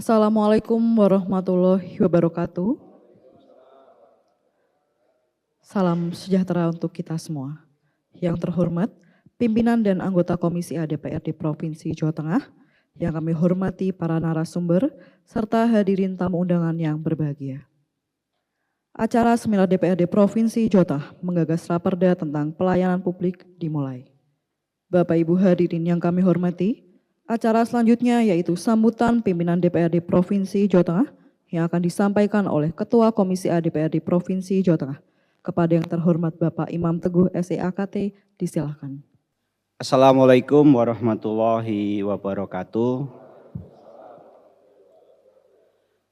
Assalamualaikum warahmatullahi wabarakatuh. Salam sejahtera untuk kita semua. Yang terhormat, pimpinan dan anggota Komisi A DPRD Provinsi Jawa Tengah, yang kami hormati para narasumber, serta hadirin tamu undangan yang berbahagia. Acara Seminar DPRD Provinsi Jawa Tengah menggagas raperda tentang pelayanan publik dimulai. Bapak Ibu hadirin yang kami hormati, acara selanjutnya yaitu sambutan pimpinan DPRD Provinsi Jawa Tengah yang akan disampaikan oleh Ketua Komisi A DPRD Provinsi Jawa Tengah. Kepada yang terhormat Bapak Imam Teguh SEAKT, disilakan. Assalamualaikum warahmatullahi wabarakatuh.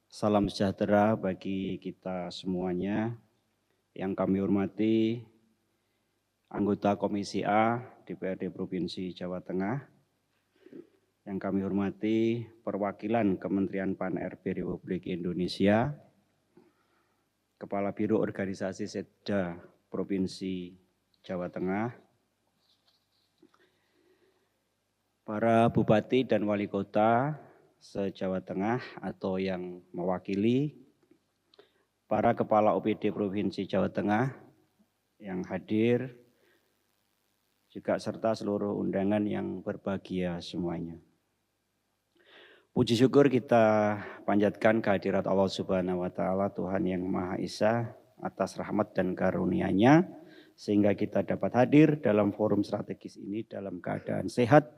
Salam sejahtera bagi kita semuanya. Yang kami hormati anggota Komisi A DPRD Provinsi Jawa Tengah. Yang kami hormati perwakilan Kementerian Pan-RB Republik Indonesia, Kepala Biro Organisasi Setda Provinsi Jawa Tengah, para bupati dan wali kota se-Jawa Tengah atau yang mewakili, para kepala OPD Provinsi Jawa Tengah yang hadir, juga serta seluruh undangan yang berbahagia semuanya. Puji syukur kita panjatkan kehadirat Allah Subhanahu wa Ta'ala, Tuhan yang Maha Esa, atas rahmat dan karunia-Nya, sehingga kita dapat hadir dalam forum strategis ini dalam keadaan sehat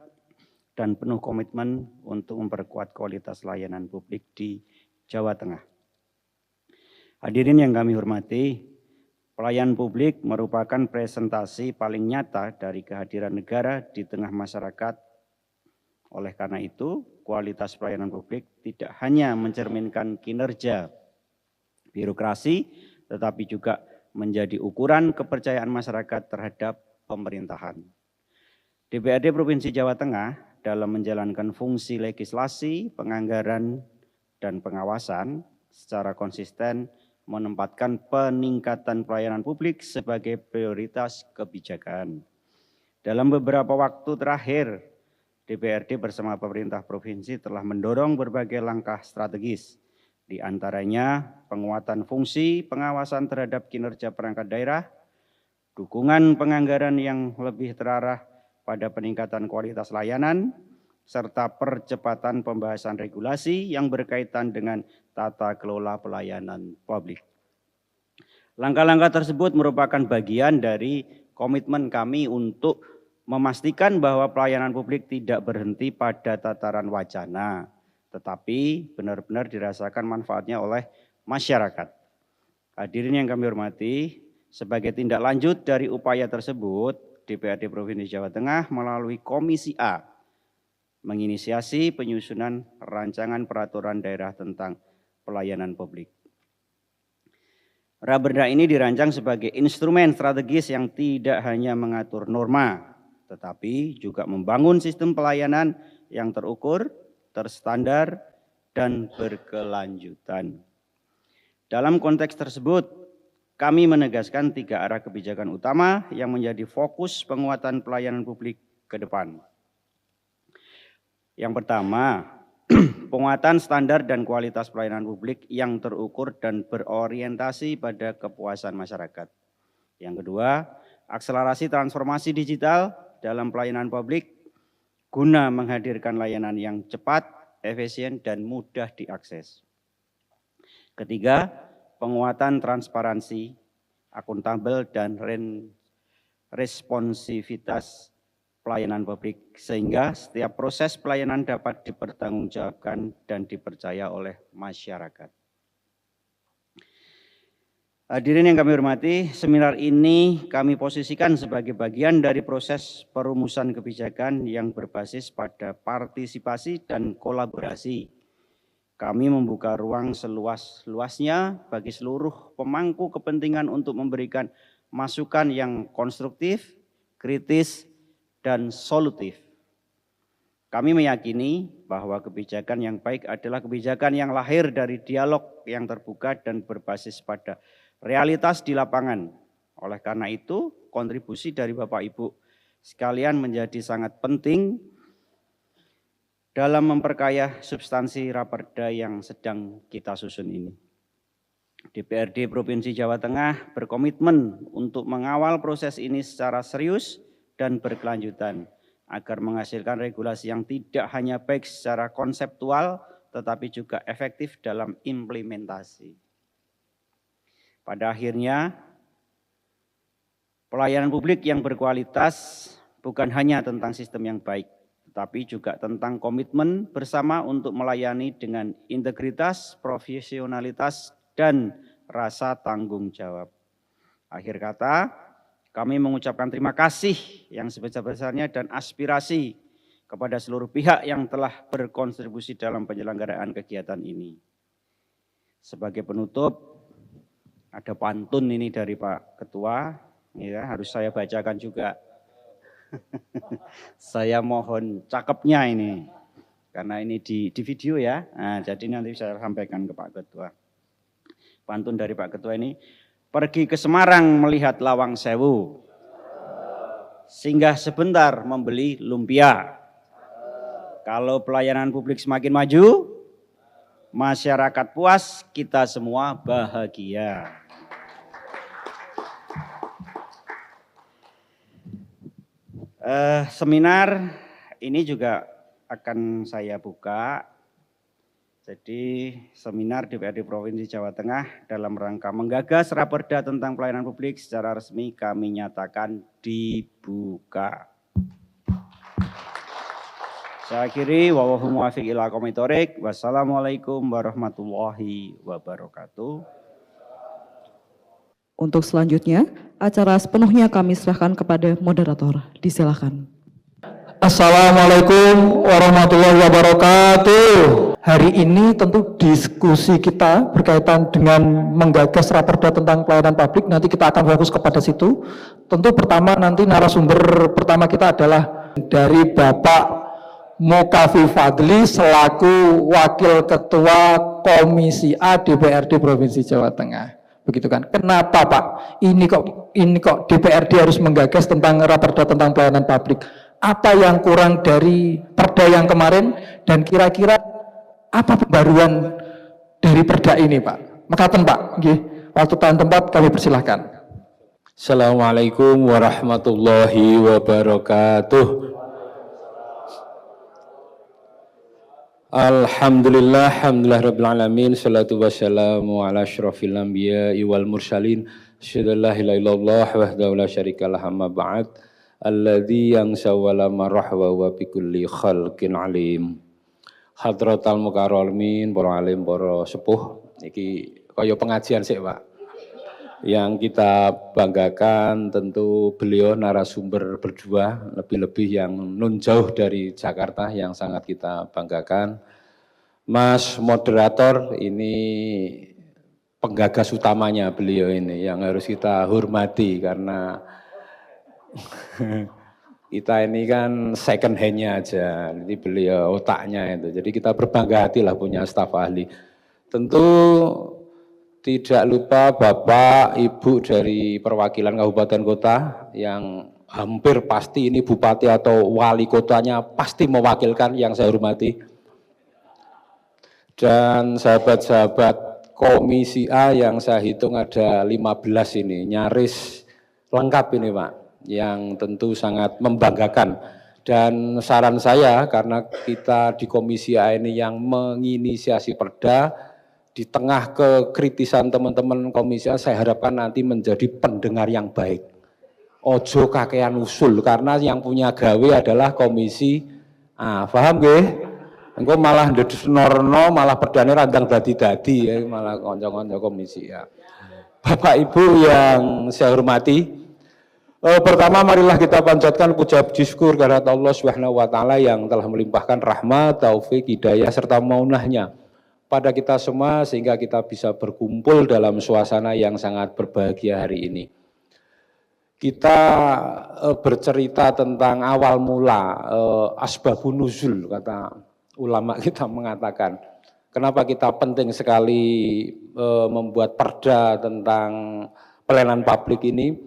dan penuh komitmen untuk memperkuat kualitas layanan publik di Jawa Tengah. Hadirin yang kami hormati, pelayanan publik merupakan presentasi paling nyata dari kehadiran negara di tengah masyarakat. Oleh karena itu, kualitas pelayanan publik tidak hanya mencerminkan kinerja birokrasi, tetapi juga menjadi ukuran kepercayaan masyarakat terhadap pemerintahan. DPRD Provinsi Jawa Tengah dalam menjalankan fungsi legislasi, penganggaran, dan pengawasan secara konsisten menempatkan peningkatan pelayanan publik sebagai prioritas kebijakan. Dalam beberapa waktu terakhir, DPRD bersama pemerintah provinsi telah mendorong berbagai langkah strategis, di antaranya penguatan fungsi pengawasan terhadap kinerja perangkat daerah, dukungan penganggaran yang lebih terarah pada peningkatan kualitas layanan, serta percepatan pembahasan regulasi yang berkaitan dengan tata kelola pelayanan publik. Langkah-langkah tersebut merupakan bagian dari komitmen kami untuk memastikan bahwa pelayanan publik tidak berhenti pada tataran wacana, tetapi benar-benar dirasakan manfaatnya oleh masyarakat. Hadirin yang kami hormati, sebagai tindak lanjut dari upaya tersebut, DPRD Provinsi Jawa Tengah melalui Komisi A menginisiasi penyusunan rancangan peraturan daerah tentang pelayanan publik. Raperda ini dirancang sebagai instrumen strategis yang tidak hanya mengatur norma, tetapi juga membangun sistem pelayanan yang terukur, terstandar, dan berkelanjutan. Dalam konteks tersebut, kami menegaskan 3 arah kebijakan utama yang menjadi fokus penguatan pelayanan publik ke depan. Yang pertama, penguatan standar dan kualitas pelayanan publik yang terukur dan berorientasi pada kepuasan masyarakat. Yang kedua, akselerasi transformasi digital dalam pelayanan publik guna menghadirkan layanan yang cepat, efisien, dan mudah diakses. Ketiga, penguatan transparansi, akuntabel, dan responsivitas pelayanan publik sehingga setiap proses pelayanan dapat dipertanggungjawabkan dan dipercaya oleh masyarakat. Hadirin yang kami hormati, seminar ini kami posisikan sebagai bagian dari proses perumusan kebijakan yang berbasis pada partisipasi dan kolaborasi. Kami membuka ruang seluas-luasnya bagi seluruh pemangku kepentingan untuk memberikan masukan yang konstruktif, kritis, dan solutif. Kami meyakini bahwa kebijakan yang baik adalah kebijakan yang lahir dari dialog yang terbuka dan berbasis pada realitas di lapangan. Oleh karena itu, kontribusi dari Bapak Ibu sekalian menjadi sangat penting dalam memperkaya substansi raperda yang sedang kita susun ini. DPRD Provinsi Jawa Tengah berkomitmen untuk mengawal proses ini secara serius dan berkelanjutan agar menghasilkan regulasi yang tidak hanya baik secara konseptual tetapi juga efektif dalam implementasi. Pada akhirnya, pelayanan publik yang berkualitas bukan hanya tentang sistem yang baik, tetapi juga tentang komitmen bersama untuk melayani dengan integritas, profesionalitas, dan rasa tanggung jawab. Akhir kata, kami mengucapkan terima kasih yang sebesar-besarnya dan aspirasi kepada seluruh pihak yang telah berkontribusi dalam penyelenggaraan kegiatan ini. Sebagai penutup, ada pantun ini dari Pak Ketua, ya, harus saya bacakan juga. Saya mohon cakepnya ini, karena ini di video ya. Nah, jadi nanti saya sampaikan ke Pak Ketua. Pantun dari Pak Ketua ini, pergi ke Semarang melihat Lawang Sewu, singgah sebentar membeli lumpia. Kalau pelayanan publik semakin maju, masyarakat puas, kita semua bahagia. Seminar ini juga akan saya buka. Jadi seminar DPRD Provinsi Jawa Tengah dalam rangka menggagas raperda tentang pelayanan publik secara resmi kami nyatakan dibuka. Saya akhiri, wallahul muwaffiq ila aqwamit thoriq. Wassalamualaikum warahmatullahi wabarakatuh. Untuk selanjutnya, acara sepenuhnya kami serahkan kepada moderator. Disilakan. Assalamualaikum warahmatullahi wabarakatuh. Hari ini tentu diskusi kita berkaitan dengan menggagas raperda tentang pelayanan publik. Nanti kita akan fokus kepada situ. Tentu pertama nanti narasumber pertama kita adalah dari Bapak Mokafi Fadli selaku Wakil Ketua Komisi A DPRD Provinsi Jawa Tengah. Begitu kan? Kenapa Pak? Ini kok DPRD harus menggagas tentang raperda tentang pelayanan publik? Apa yang kurang dari perda yang kemarin dan kira-kira apa pembaruan dari perda ini Pak? Mekaten Pak, nggih. Waktu dan tempat kami persilahkan. Assalamualaikum warahmatullahi wabarakatuh. Alhamdulillah, rabbil alamin, salatu wassalamu ala asyrafil anbiya'i wal mursalin, asyhadu an la ilaha illallah wahdahu la syarikalah, amma ba'd. Alladzi yangsawala marah wa bikulli khalqin alim. Hadratal mukarramin, para alim, para sepuh. Iki kaya pengajian sik, Pak. Yang kita banggakan tentu beliau narasumber berdua, lebih-lebih yang nun jauh dari Jakarta yang sangat kita banggakan. Mas moderator, ini penggagas utamanya beliau ini yang harus kita hormati karena kita ini kan second hand-nya aja, jadi beliau otaknya itu. Jadi kita berbangga hati lah punya staf ahli. Tentu tidak lupa Bapak, Ibu dari perwakilan kabupaten kota yang hampir pasti ini bupati atau wali kotanya pasti mewakilkan yang saya hormati. Dan sahabat-sahabat Komisi A yang saya hitung ada 15 ini, nyaris lengkap ini Pak, yang tentu sangat membanggakan. Dan saran saya karena kita di Komisi A ini yang menginisiasi perda, di tengah kekritisan teman-teman Komisi A, saya harapkan nanti menjadi pendengar yang baik. Ojo kakean usul, karena yang punya gawe adalah Komisi A. Paham nggih? Engko malah ndedesnorno, malah perdane randang dadi-dadi, ya, malah kanca-kanca Komisi A. Bapak Ibu yang saya hormati, pertama marilah kita panjatkan puja puji syukur kehadirat Allah Subhanahu wa taala yang telah melimpahkan rahmat, taufik, hidayah serta maunahnya pada kita semua sehingga kita bisa berkumpul dalam suasana yang sangat berbahagia hari ini. Kita bercerita tentang awal mula, asbabun nuzul kata ulama kita mengatakan. Kenapa kita penting sekali membuat perda tentang pelayanan publik ini?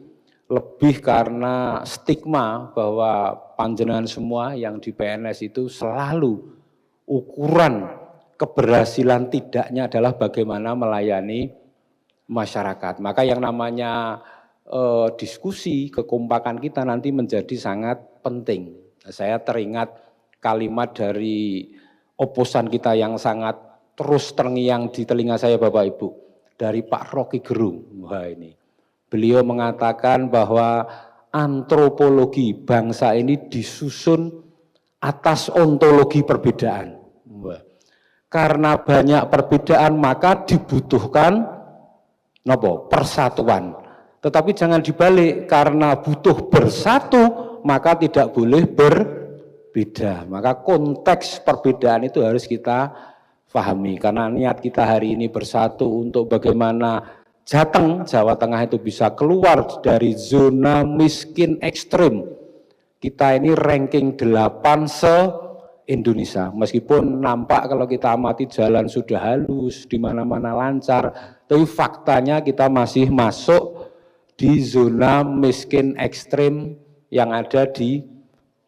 Lebih karena stigma bahwa panjenengan semua yang di PNS itu selalu ukuran keberhasilan tidaknya adalah bagaimana melayani masyarakat. Maka yang namanya diskusi, kekompakan kita nanti menjadi sangat penting. Saya teringat kalimat dari oposan kita yang sangat terus terngiang di telinga saya Bapak Ibu, dari Pak Rocky Gerung. Wah ini, beliau mengatakan bahwa antropologi bangsa ini disusun atas ontologi perbedaan. Wah. Karena banyak perbedaan maka dibutuhkan persatuan. Tetapi jangan dibalik, karena butuh bersatu maka tidak boleh berbeda. Maka konteks perbedaan itu harus kita pahami, karena niat kita hari ini bersatu untuk bagaimana Jateng, Jawa Tengah itu bisa keluar dari zona miskin ekstrim. Kita ini ranking 8 se-Indonesia. Meskipun nampak kalau kita amati jalan sudah halus, di mana-mana lancar, tapi faktanya kita masih masuk di zona miskin ekstrim yang ada di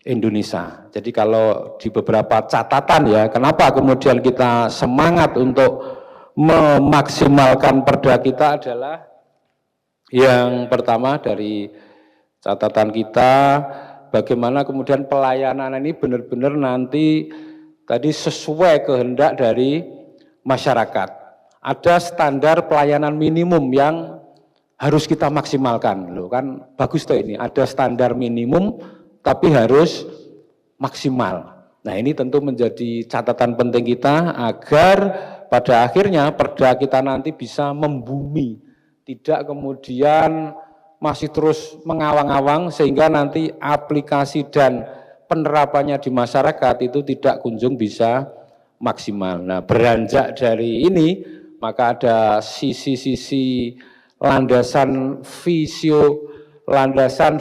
Indonesia. Jadi kalau di beberapa catatan ya, kenapa kemudian kita semangat untuk memaksimalkan perda kita adalah yang pertama dari catatan kita, bagaimana kemudian pelayanan ini benar-benar nanti tadi sesuai kehendak dari masyarakat. Ada standar pelayanan minimum yang harus kita maksimalkan. Loh kan bagus tuh ini, ada standar minimum tapi harus maksimal. Nah ini tentu menjadi catatan penting kita agar pada akhirnya perda kita nanti bisa membumi, tidak kemudian masih terus mengawang-awang sehingga nanti aplikasi dan penerapannya di masyarakat itu tidak kunjung bisa maksimal. Nah beranjak dari ini maka ada sisi-sisi landasan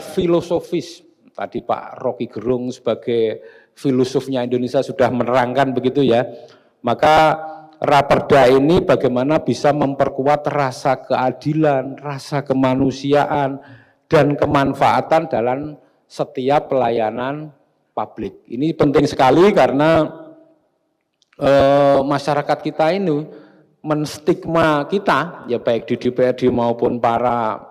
filosofis. Tadi Pak Rocky Gerung sebagai filosofnya Indonesia sudah menerangkan begitu ya. Maka Raperda ini bagaimana bisa memperkuat rasa keadilan, rasa kemanusiaan, dan kemanfaatan dalam setiap pelayanan publik. Ini penting sekali karena masyarakat kita ini menstigma kita, ya baik di DPRD maupun para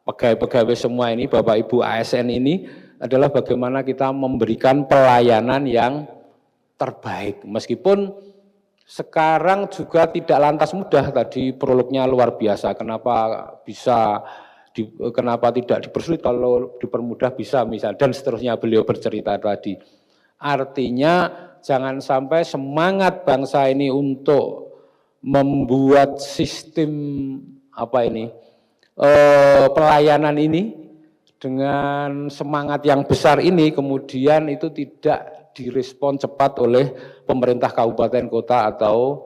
pegawai-pegawai semua ini, Bapak Ibu ASN ini, adalah bagaimana kita memberikan pelayanan yang terbaik. Meskipun sekarang juga tidak lantas mudah, tadi prolognya luar biasa, kenapa tidak dipersulit, kalau dipermudah bisa misal, dan seterusnya beliau bercerita tadi. Artinya jangan sampai semangat bangsa ini untuk membuat sistem pelayanan ini dengan semangat yang besar ini kemudian itu tidak direspon cepat oleh pemerintah kabupaten kota atau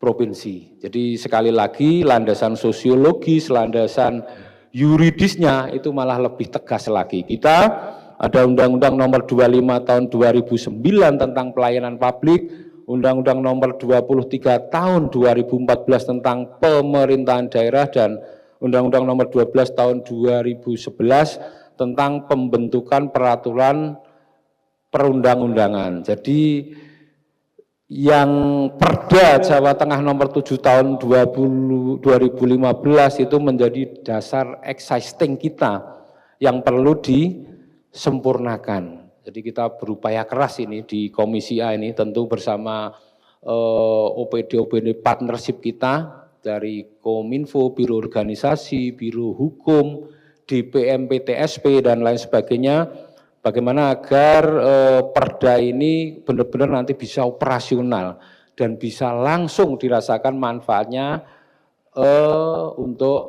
provinsi. Jadi sekali lagi landasan sosiologis, landasan yuridisnya itu malah lebih tegas lagi. Kita ada Undang-Undang Nomor 25 Tahun 2009 tentang pelayanan publik, Undang-Undang Nomor 23 Tahun 2014 tentang pemerintahan daerah, dan Undang-Undang Nomor 12 Tahun 2011 tentang pembentukan peraturan perundang-undangan. Jadi yang Perda Jawa Tengah Nomor 7 Tahun 2015 itu menjadi dasar existing kita yang perlu disempurnakan. Jadi kita berupaya keras ini di Komisi A ini tentu bersama OPD partnership kita dari Kominfo, Biro Organisasi, Biro Hukum, DPM, PTSP dan lain sebagainya. Bagaimana agar perda ini benar-benar nanti bisa operasional dan bisa langsung dirasakan manfaatnya untuk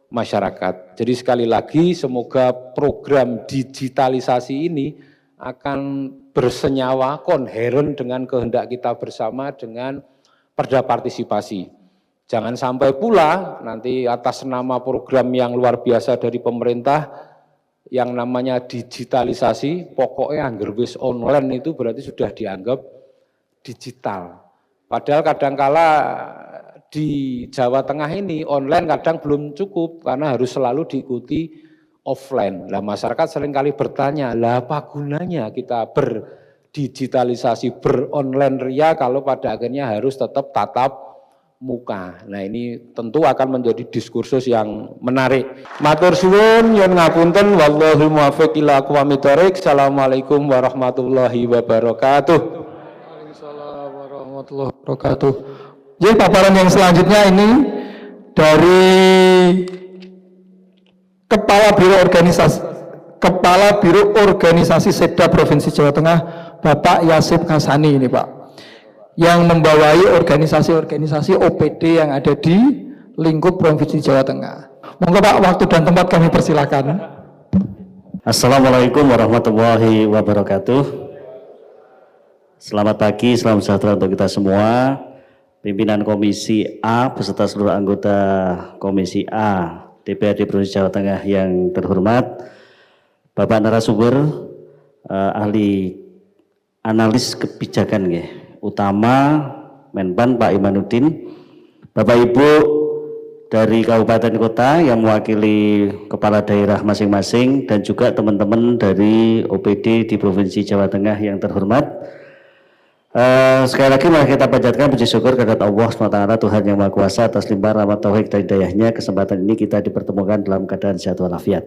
masyarakat. Jadi sekali lagi semoga program digitalisasi ini akan bersenyawa konheren dengan kehendak kita bersama dengan perda partisipasi. Jangan sampai pula nanti atas nama program yang luar biasa dari pemerintah yang namanya digitalisasi, pokoknya anggar wis online itu berarti sudah dianggap digital. Padahal kadangkala di Jawa Tengah ini online kadang belum cukup karena harus selalu diikuti offline. Lah masyarakat seringkali bertanya, lah apa gunanya kita digitalisasi beronline ria kalau pada akhirnya harus tetap tatap muka. Nah ini tentu akan menjadi diskursus yang menarik. Matur suwun yen ngapunten wallahul muwaffiq ila aqwamit thoriq. Assalamualaikum warahmatullahi wabarakatuh. Waalaikumsalam warahmatullahi wabarakatuh. Jadi paparan yang selanjutnya ini dari Kepala Biro Organisasi Setda Provinsi Jawa Tengah, Bapak Yasib Hasani ini Pak, yang membawai organisasi-organisasi OPD yang ada di lingkup Provinsi Jawa Tengah. Monggo Pak, waktu dan tempat kami persilakan. Assalamualaikum warahmatullahi wabarakatuh. Selamat pagi, salam sejahtera untuk kita semua. Pimpinan Komisi A beserta seluruh anggota Komisi A DPRD Provinsi Jawa Tengah yang terhormat, Bapak narasumber, ahli analis kebijakan utama Menpan Pak Imanuddin, Bapak Ibu dari kabupaten kota yang mewakili kepala daerah masing-masing, dan juga teman-teman dari OPD di Provinsi Jawa Tengah yang terhormat. Sekali lagi mari kita panjatkan puji syukur kehadirat Allah SWT, Tuhan yang Maha Kuasa, atas limpahan rahmat taufik dan hidayahnya. Kesempatan ini kita dipertemukan dalam keadaan sehat walafiat.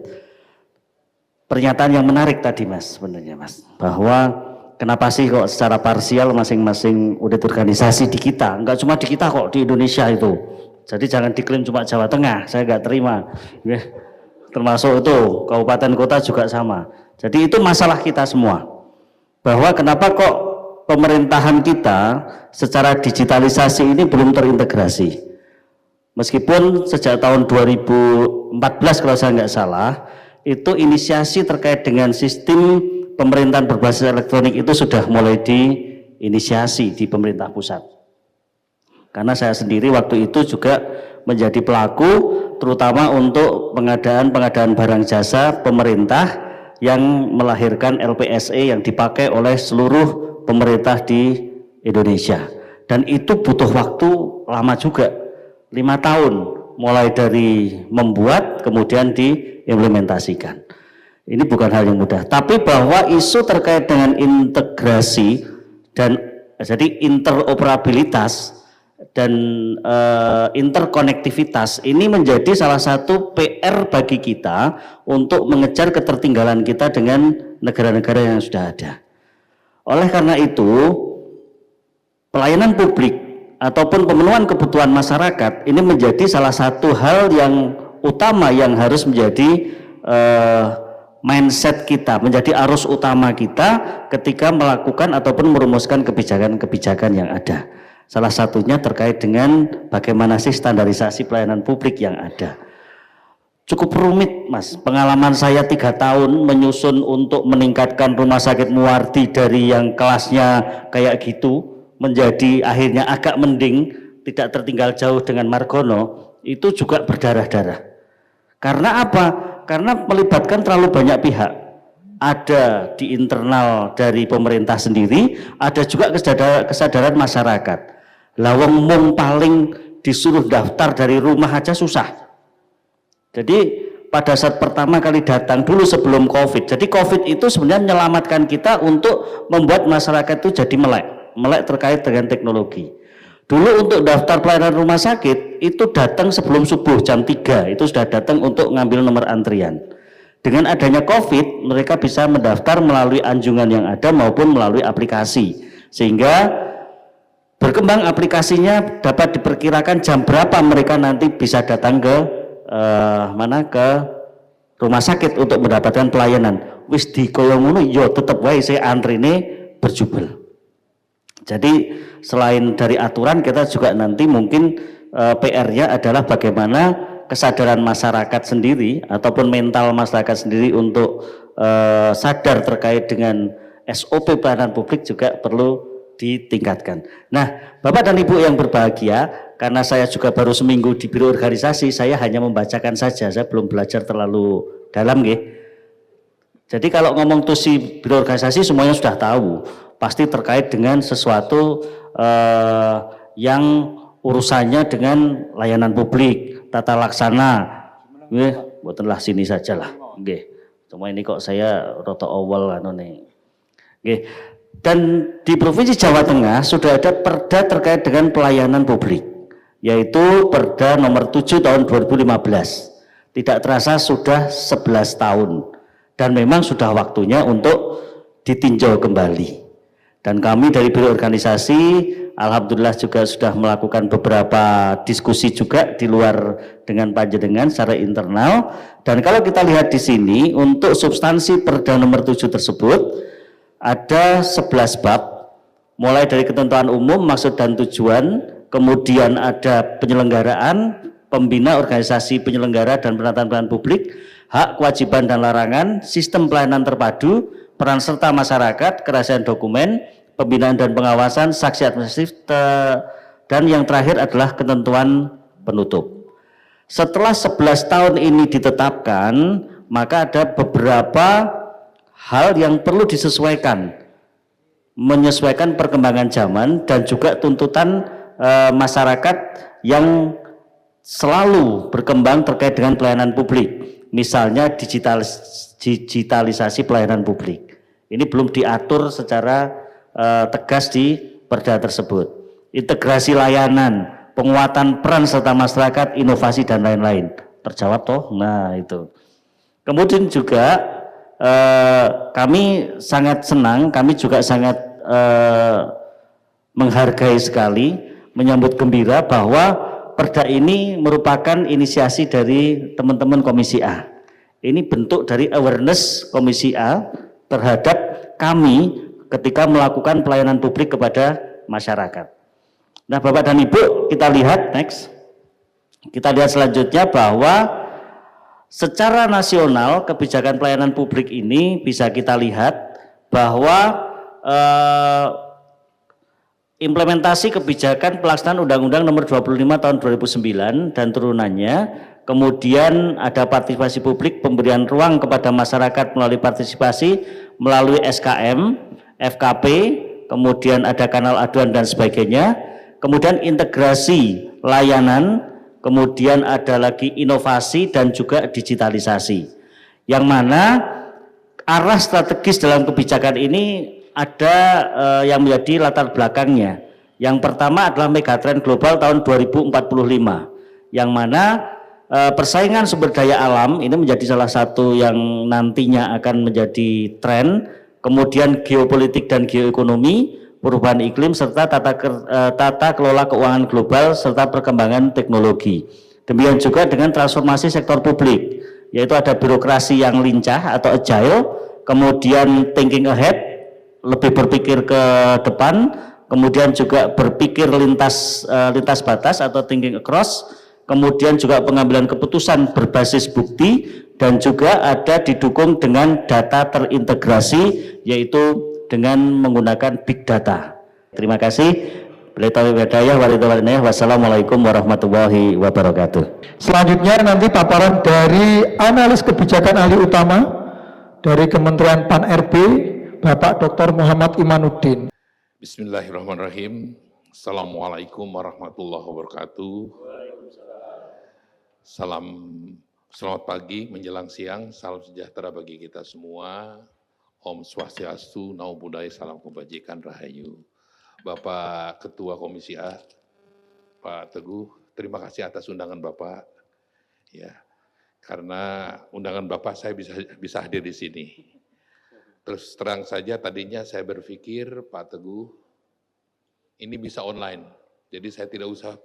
Pernyataan yang menarik tadi Mas, sebenarnya Mas, bahwa kenapa sih kok secara parsial masing-masing unit organisasi di kita, enggak cuma di kita kok, di Indonesia itu. Jadi jangan diklaim cuma Jawa Tengah, saya enggak terima. Termasuk itu kabupaten kota juga sama. Jadi itu masalah kita semua. Bahwa kenapa kok pemerintahan kita secara digitalisasi ini belum terintegrasi. Meskipun sejak tahun 2014 kalau saya nggak salah, itu inisiasi terkait dengan sistem pemerintahan berbasis elektronik itu sudah mulai diinisiasi di pemerintah pusat. Karena saya sendiri waktu itu juga menjadi pelaku, terutama untuk pengadaan barang jasa pemerintah yang melahirkan LPSE yang dipakai oleh seluruh pemerintah di Indonesia. Dan itu butuh waktu lama juga, 5 tahun, mulai dari membuat kemudian diimplementasikan. Ini bukan hal yang mudah, tapi bahwa isu terkait dengan integrasi dan jadi interoperabilitas dan interkonektivitas ini menjadi salah satu PR bagi kita untuk mengejar ketertinggalan kita dengan negara-negara yang sudah ada. Oleh karena itu, pelayanan publik ataupun pemenuhan kebutuhan masyarakat ini menjadi salah satu hal yang utama yang harus menjadi mindset kita, menjadi arus utama kita ketika melakukan ataupun merumuskan kebijakan-kebijakan yang ada. Salah satunya terkait dengan bagaimana sih standarisasi pelayanan publik yang ada. Cukup rumit Mas, pengalaman saya 3 tahun menyusun untuk meningkatkan rumah sakit Muwardi dari yang kelasnya kayak gitu menjadi akhirnya agak mending, tidak tertinggal jauh dengan Margono, itu juga berdarah-darah. Karena apa? Karena melibatkan terlalu banyak pihak. Ada di internal dari pemerintah sendiri, ada juga kesadaran masyarakat. Lawang mung paling disuruh daftar dari rumah aja susah. Jadi pada saat pertama kali datang dulu sebelum COVID, jadi COVID itu sebenarnya menyelamatkan kita untuk membuat masyarakat itu jadi melek terkait dengan teknologi. Dulu untuk daftar pelayanan rumah sakit itu datang sebelum subuh jam 3, itu sudah datang untuk ngambil nomor antrian. Dengan adanya COVID, mereka bisa mendaftar melalui anjungan yang ada maupun melalui aplikasi, sehingga berkembang aplikasinya dapat diperkirakan jam berapa mereka nanti bisa datang ke ke rumah sakit untuk mendapatkan pelayanan. Wis di koyo ngono yo tetep wae saya antrine berjubel. Jadi selain dari aturan, kita juga nanti mungkin PR-nya adalah bagaimana kesadaran masyarakat sendiri ataupun mental masyarakat sendiri untuk sadar terkait dengan SOP pelayanan publik juga perlu ditingkatkan. Nah, Bapak dan Ibu yang berbahagia, karena saya juga baru seminggu di biro organisasi, saya hanya membacakan saja, saya belum belajar terlalu dalam nggih. Jadi kalau ngomong tusi biro organisasi semuanya sudah tahu, pasti terkait dengan sesuatu yang urusannya dengan layanan publik, tata laksana. Nggih, mbotenlah sini sajalah. Nggih. Cuma ini kok saya rada awal anu nih. Nggih. Dan di Provinsi Jawa Tengah sudah ada perda terkait dengan pelayanan publik, yaitu Perda nomor 7 tahun 2015. Tidak terasa sudah 11 tahun dan memang sudah waktunya untuk ditinjau kembali. Dan kami dari Biro Organisasi alhamdulillah juga sudah melakukan beberapa diskusi juga di luar dengan panjenengan secara internal. Dan kalau kita lihat di sini untuk substansi Perda nomor 7 tersebut ada 11 bab, mulai dari ketentuan umum, maksud dan tujuan, kemudian ada penyelenggaraan, pembina organisasi penyelenggara dan penataan pelayanan publik, hak, kewajiban dan larangan, sistem pelayanan terpadu, peran serta masyarakat, kerahasiaan dokumen, pembinaan dan pengawasan, saksi administratif, dan yang terakhir adalah ketentuan penutup. Setelah 11 tahun ini ditetapkan, maka ada beberapa hal yang perlu disesuaikan, menyesuaikan perkembangan zaman dan juga tuntutan masyarakat yang selalu berkembang terkait dengan pelayanan publik, misalnya digitalisasi pelayanan publik. Ini belum diatur secara tegas di perda tersebut. Integrasi layanan, penguatan peran serta masyarakat, inovasi dan lain-lain. Terjawab toh? Nah itu. Kemudian juga kami sangat senang, kami juga sangat menghargai sekali, menyambut gembira bahwa perda ini merupakan inisiasi dari teman-teman Komisi A. Ini bentuk dari awareness Komisi A terhadap kami ketika melakukan pelayanan publik kepada masyarakat. Nah Bapak dan Ibu, kita lihat next. Kita lihat selanjutnya bahwa secara nasional kebijakan pelayanan publik ini bisa kita lihat bahwa implementasi kebijakan pelaksanaan Undang-Undang Nomor 25 Tahun 2009 dan turunannya, kemudian ada partisipasi publik, pemberian ruang kepada masyarakat melalui partisipasi, melalui SKM, FKP, kemudian ada kanal aduan dan sebagainya, kemudian integrasi layanan, kemudian ada lagi inovasi dan juga digitalisasi, yang mana arah strategis dalam kebijakan ini ada yang menjadi latar belakangnya. Yang pertama adalah megatrend global tahun 2045, yang mana persaingan sumber daya alam ini menjadi salah satu yang nantinya akan menjadi tren, kemudian geopolitik dan geoekonomi, perubahan iklim, serta tata kelola keuangan global, serta perkembangan teknologi. Demikian juga dengan transformasi sektor publik, yaitu ada birokrasi yang lincah atau agile, kemudian thinking ahead, lebih berpikir ke depan, kemudian juga berpikir lintas batas atau thinking across, kemudian juga pengambilan keputusan berbasis bukti, dan juga ada didukung dengan data terintegrasi, yaitu dengan menggunakan big data. Terima kasih. Wassalamualaikum warahmatullahi wabarakatuh. Selanjutnya nanti paparan dari analis kebijakan ahli utama dari Kementerian Pan-RB, Bapak Dr. Muhammad Imanuddin. Bismillahirrahmanirrahim. Assalamualaikum warahmatullahi wabarakatuh. Selamat pagi menjelang siang, salam sejahtera bagi kita semua. Om Swastiastu, Namo Buddhaya, salam kebajikan, rahayu. Bapak Ketua Komisi A, Pak Teguh, terima kasih atas undangan Bapak. Ya, karena undangan Bapak saya bisa hadir di sini. Terus terang saja tadinya saya berpikir Pak Teguh ini bisa online, jadi saya tidak usah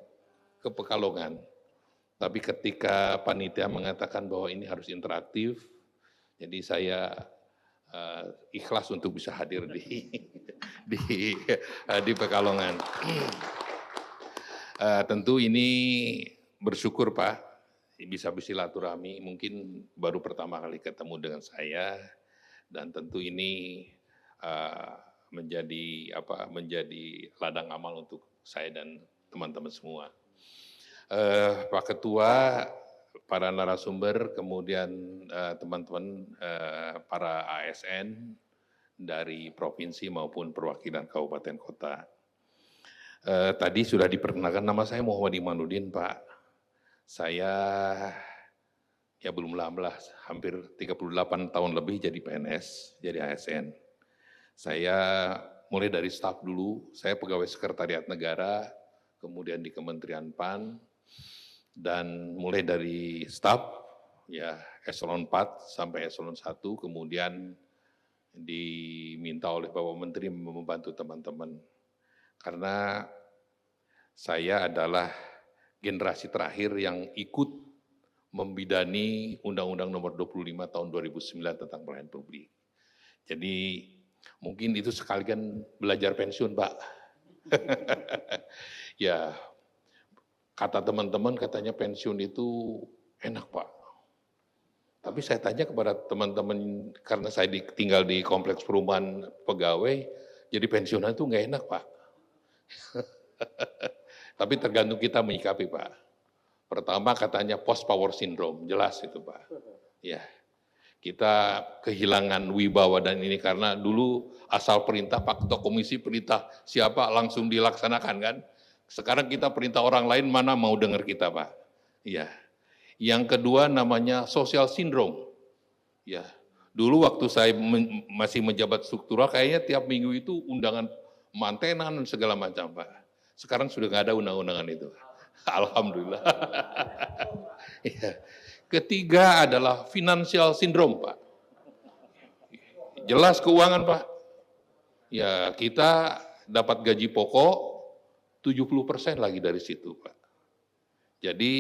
ke Pekalongan. Tapi ketika panitia mengatakan bahwa ini harus interaktif, jadi saya ikhlas untuk bisa hadir di Pekalongan. Tentu ini bersyukur Pak, bisa bersilaturahmi, mungkin baru pertama kali ketemu dengan saya, dan tentu ini menjadi ladang amal untuk saya dan teman-teman semua. Pak Ketua, para narasumber, kemudian teman-teman para ASN dari provinsi maupun perwakilan kabupaten kota. Tadi sudah diperkenalkan, nama saya Muhammad Imanuddin, Pak. Saya ya belum lama lah, hampir 38 tahun lebih jadi PNS, jadi ASN. Saya mulai dari staf dulu, saya pegawai sekretariat negara, kemudian di Kementerian PAN, dan mulai dari staf, ya eselon 4 sampai eselon 1, kemudian diminta oleh Bapak Menteri membantu teman-teman. Karena saya adalah generasi terakhir yang ikut membidani Undang-Undang Nomor 25 Tahun 2009 tentang pelayanan publik. Jadi mungkin itu sekalian belajar pensiun, Pak. Ya, kata teman-teman katanya pensiun itu enak, Pak. Tapi saya tanya kepada teman-teman, karena saya tinggal di kompleks perumahan pegawai, jadi pensiunan itu nggak enak, Pak. Tapi tergantung kita menyikapi, Pak. Pertama katanya post power syndrome, jelas itu Pak. Ya, kita kehilangan wibawa dan ini karena dulu asal perintah Pak Ketua Komisi perintah siapa langsung dilaksanakan kan. Sekarang kita perintah orang lain mana mau dengar kita Pak. Ya. Yang kedua namanya social syndrome. Ya. Dulu waktu saya masih menjabat struktural kayaknya tiap minggu itu undangan mantenan dan segala macam Pak. Sekarang sudah nggak ada undang-undangan itu. Alhamdulillah. Ya. Ketiga adalah financial syndrome, Pak. Jelas keuangan, Pak. Ya, kita dapat gaji pokok 70% lagi dari situ, Pak. Jadi,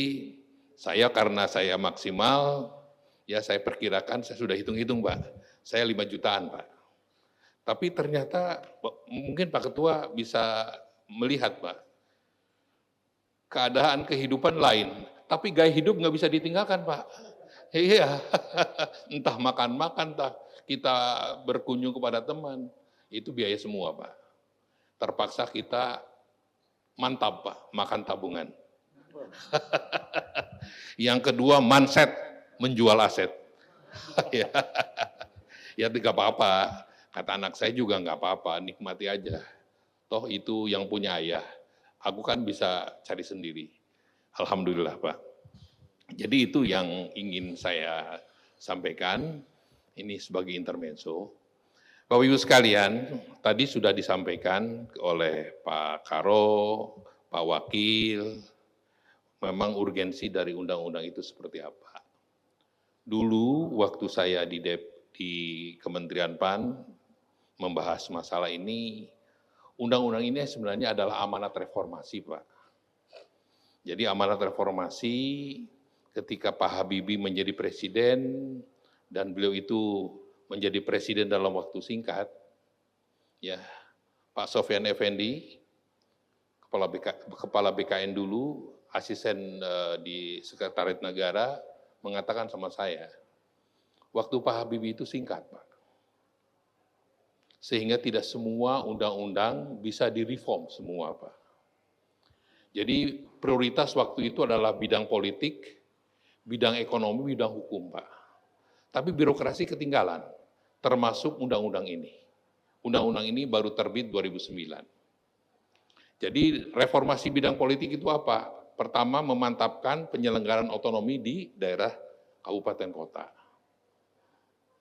karena saya maksimal, ya saya perkirakan, saya sudah hitung-hitung, Pak. Saya 5 jutaan, Pak. Tapi ternyata, mungkin Pak Ketua bisa melihat, Pak. Keadaan kehidupan lain, tapi gaya hidup nggak bisa ditinggalkan Pak. Iya, entah makan-makan, entah kita berkunjung kepada teman, itu biaya semua Pak. Terpaksa kita mantap Pak, makan tabungan. Yang kedua mindset, menjual aset. Ya tidak apa-apa, kata anak saya juga nggak apa-apa, nikmati aja. Toh itu yang punya ayah. Aku kan bisa cari sendiri. Alhamdulillah Pak. Jadi itu yang ingin saya sampaikan, ini sebagai intermezzo. Bapak Ibu sekalian, tadi sudah disampaikan oleh Pak Karo, Pak Wakil, memang urgensi dari undang-undang itu seperti apa. Dulu waktu saya di Kementerian PAN membahas masalah ini, undang-undang ini sebenarnya adalah amanat reformasi, Pak. Jadi amanat reformasi ketika Pak Habibie menjadi presiden dan beliau itu menjadi presiden dalam waktu singkat, ya Pak Sofyan Effendi, kepala BKN dulu, asisten di Sekretariat Negara, mengatakan sama saya, waktu Pak Habibie itu singkat, Pak. Sehingga tidak semua undang-undang bisa direform semua, Pak. Jadi prioritas waktu itu adalah bidang politik, bidang ekonomi, bidang hukum, Pak. Tapi birokrasi ketinggalan, termasuk undang-undang ini. Undang-undang ini baru terbit 2009. Jadi reformasi bidang politik itu apa? Pertama, memantapkan penyelenggaraan otonomi di daerah kabupaten kota.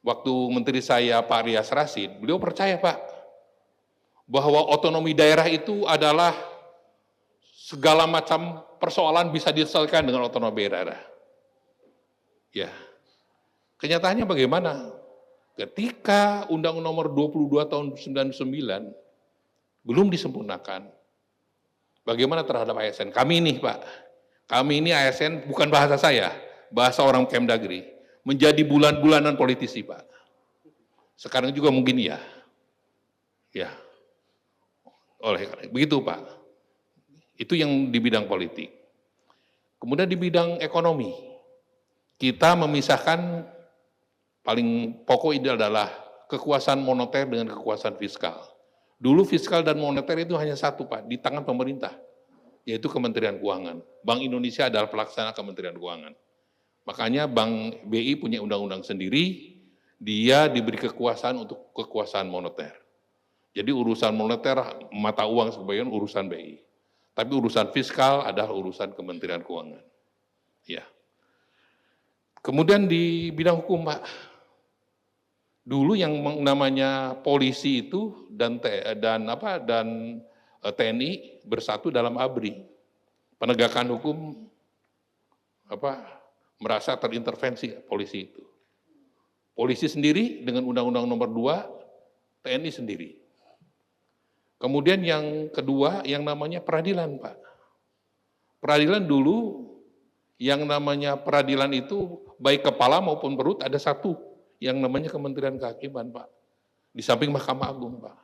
Waktu menteri saya Pak Rias Rasid, beliau percaya Pak, bahwa otonomi daerah itu adalah segala macam persoalan bisa diselesaikan dengan otonomi daerah. Ya, kenyataannya bagaimana? Ketika Undang-Undang Nomor 22 Tahun 99 belum disempurnakan, bagaimana terhadap ASN? Kami ini Pak, kami ini ASN bukan bahasa saya, bahasa orang Kemdagri. Menjadi bulan-bulanan politisi, Pak. Sekarang juga mungkin ya. Ya. Begitu, Pak. Itu yang di bidang politik. Kemudian di bidang ekonomi, kita memisahkan paling pokok itu adalah kekuasaan moneter dengan kekuasaan fiskal. Dulu fiskal dan moneter itu hanya satu, Pak, di tangan pemerintah, yaitu Kementerian Keuangan. Bank Indonesia adalah pelaksana Kementerian Keuangan. Makanya Bank BI punya undang-undang sendiri, dia diberi kekuasaan untuk kekuasaan moneter. Jadi urusan moneter, mata uang sebagian urusan BI. Tapi urusan fiskal adalah urusan Kementerian Keuangan. Ya. Kemudian di bidang hukum, Pak. Dulu yang namanya polisi itu dan TNI bersatu dalam ABRI. Penegakan hukum merasa terintervensi polisi itu. Polisi sendiri dengan Undang-Undang Nomor 2, TNI sendiri. Kemudian yang kedua yang namanya peradilan, Pak. Peradilan dulu yang namanya peradilan itu baik kepala maupun perut ada satu yang namanya Kementerian Kehakiman, Pak. Di samping Mahkamah Agung, Pak.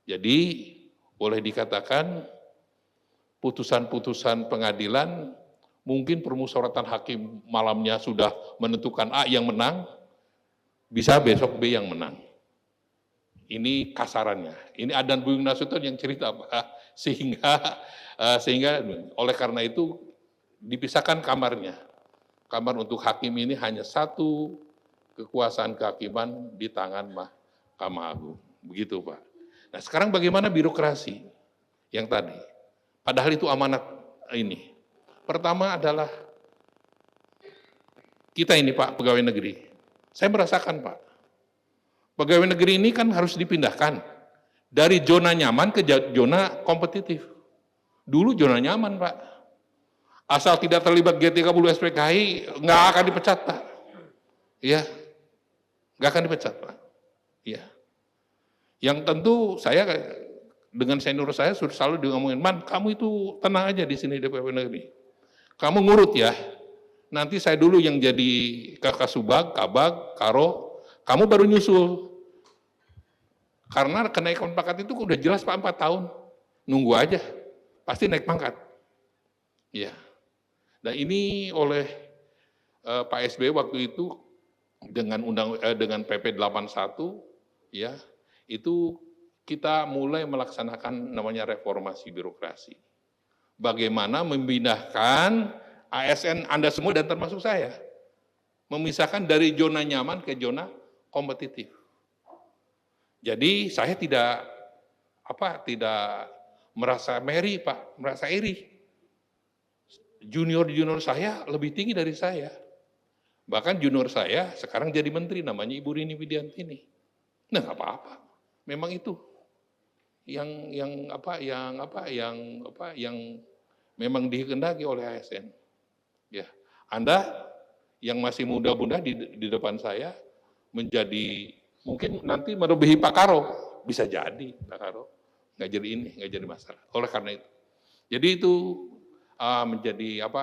Jadi boleh dikatakan putusan-putusan pengadilan mungkin permusyawaratan hakim malamnya sudah menentukan A yang menang, bisa besok B yang menang. Ini kasarannya. Ini Adan Buyung Nasution yang cerita, Pak. Sehingga oleh karena itu dipisahkan kamarnya. Kamar untuk hakim ini hanya satu kekuasaan kehakiman di tangan Mahkamah Agung. Begitu, Pak. Nah, sekarang bagaimana birokrasi yang tadi? Padahal itu amanat ini. Pertama adalah kita ini, Pak, pegawai negeri. Saya merasakan, Pak, pegawai negeri ini kan harus dipindahkan dari zona nyaman ke zona kompetitif. Dulu zona nyaman, Pak. Asal tidak terlibat G30 SPKI, nggak akan dipecat, Pak. Iya, nggak akan dipecat, Pak. Iya. Yang tentu saya dengan senior saya sudah selalu ngomongin, Man, kamu itu tenang aja di sini DPP Negeri. Kamu ngurut ya. Nanti saya dulu yang jadi kakak subag, kabag, karo, kamu baru nyusul. Karena kenaikan pangkat itu udah jelas, Pak, 4 tahun. Nunggu aja, pasti naik pangkat. Iya. Nah ini oleh Pak SBY waktu itu dengan PP 81, ya, itu kita mulai melaksanakan namanya reformasi birokrasi. Bagaimana memindahkan ASN Anda semua dan termasuk saya, memisahkan dari zona nyaman ke zona kompetitif. Jadi saya tidak merasa meri, Pak, merasa iri. Junior saya lebih tinggi dari saya. Bahkan junior saya sekarang jadi menteri, namanya Ibu Rini Widiantini. Nah, nggak apa-apa. Memang itu yang memang dikehendaki oleh ASN. Ya, Anda yang masih muda-muda di depan saya menjadi mungkin nanti melebihi Pak Karo, bisa jadi Pak Karo nggak jadi masalah. Oleh karena itu, jadi itu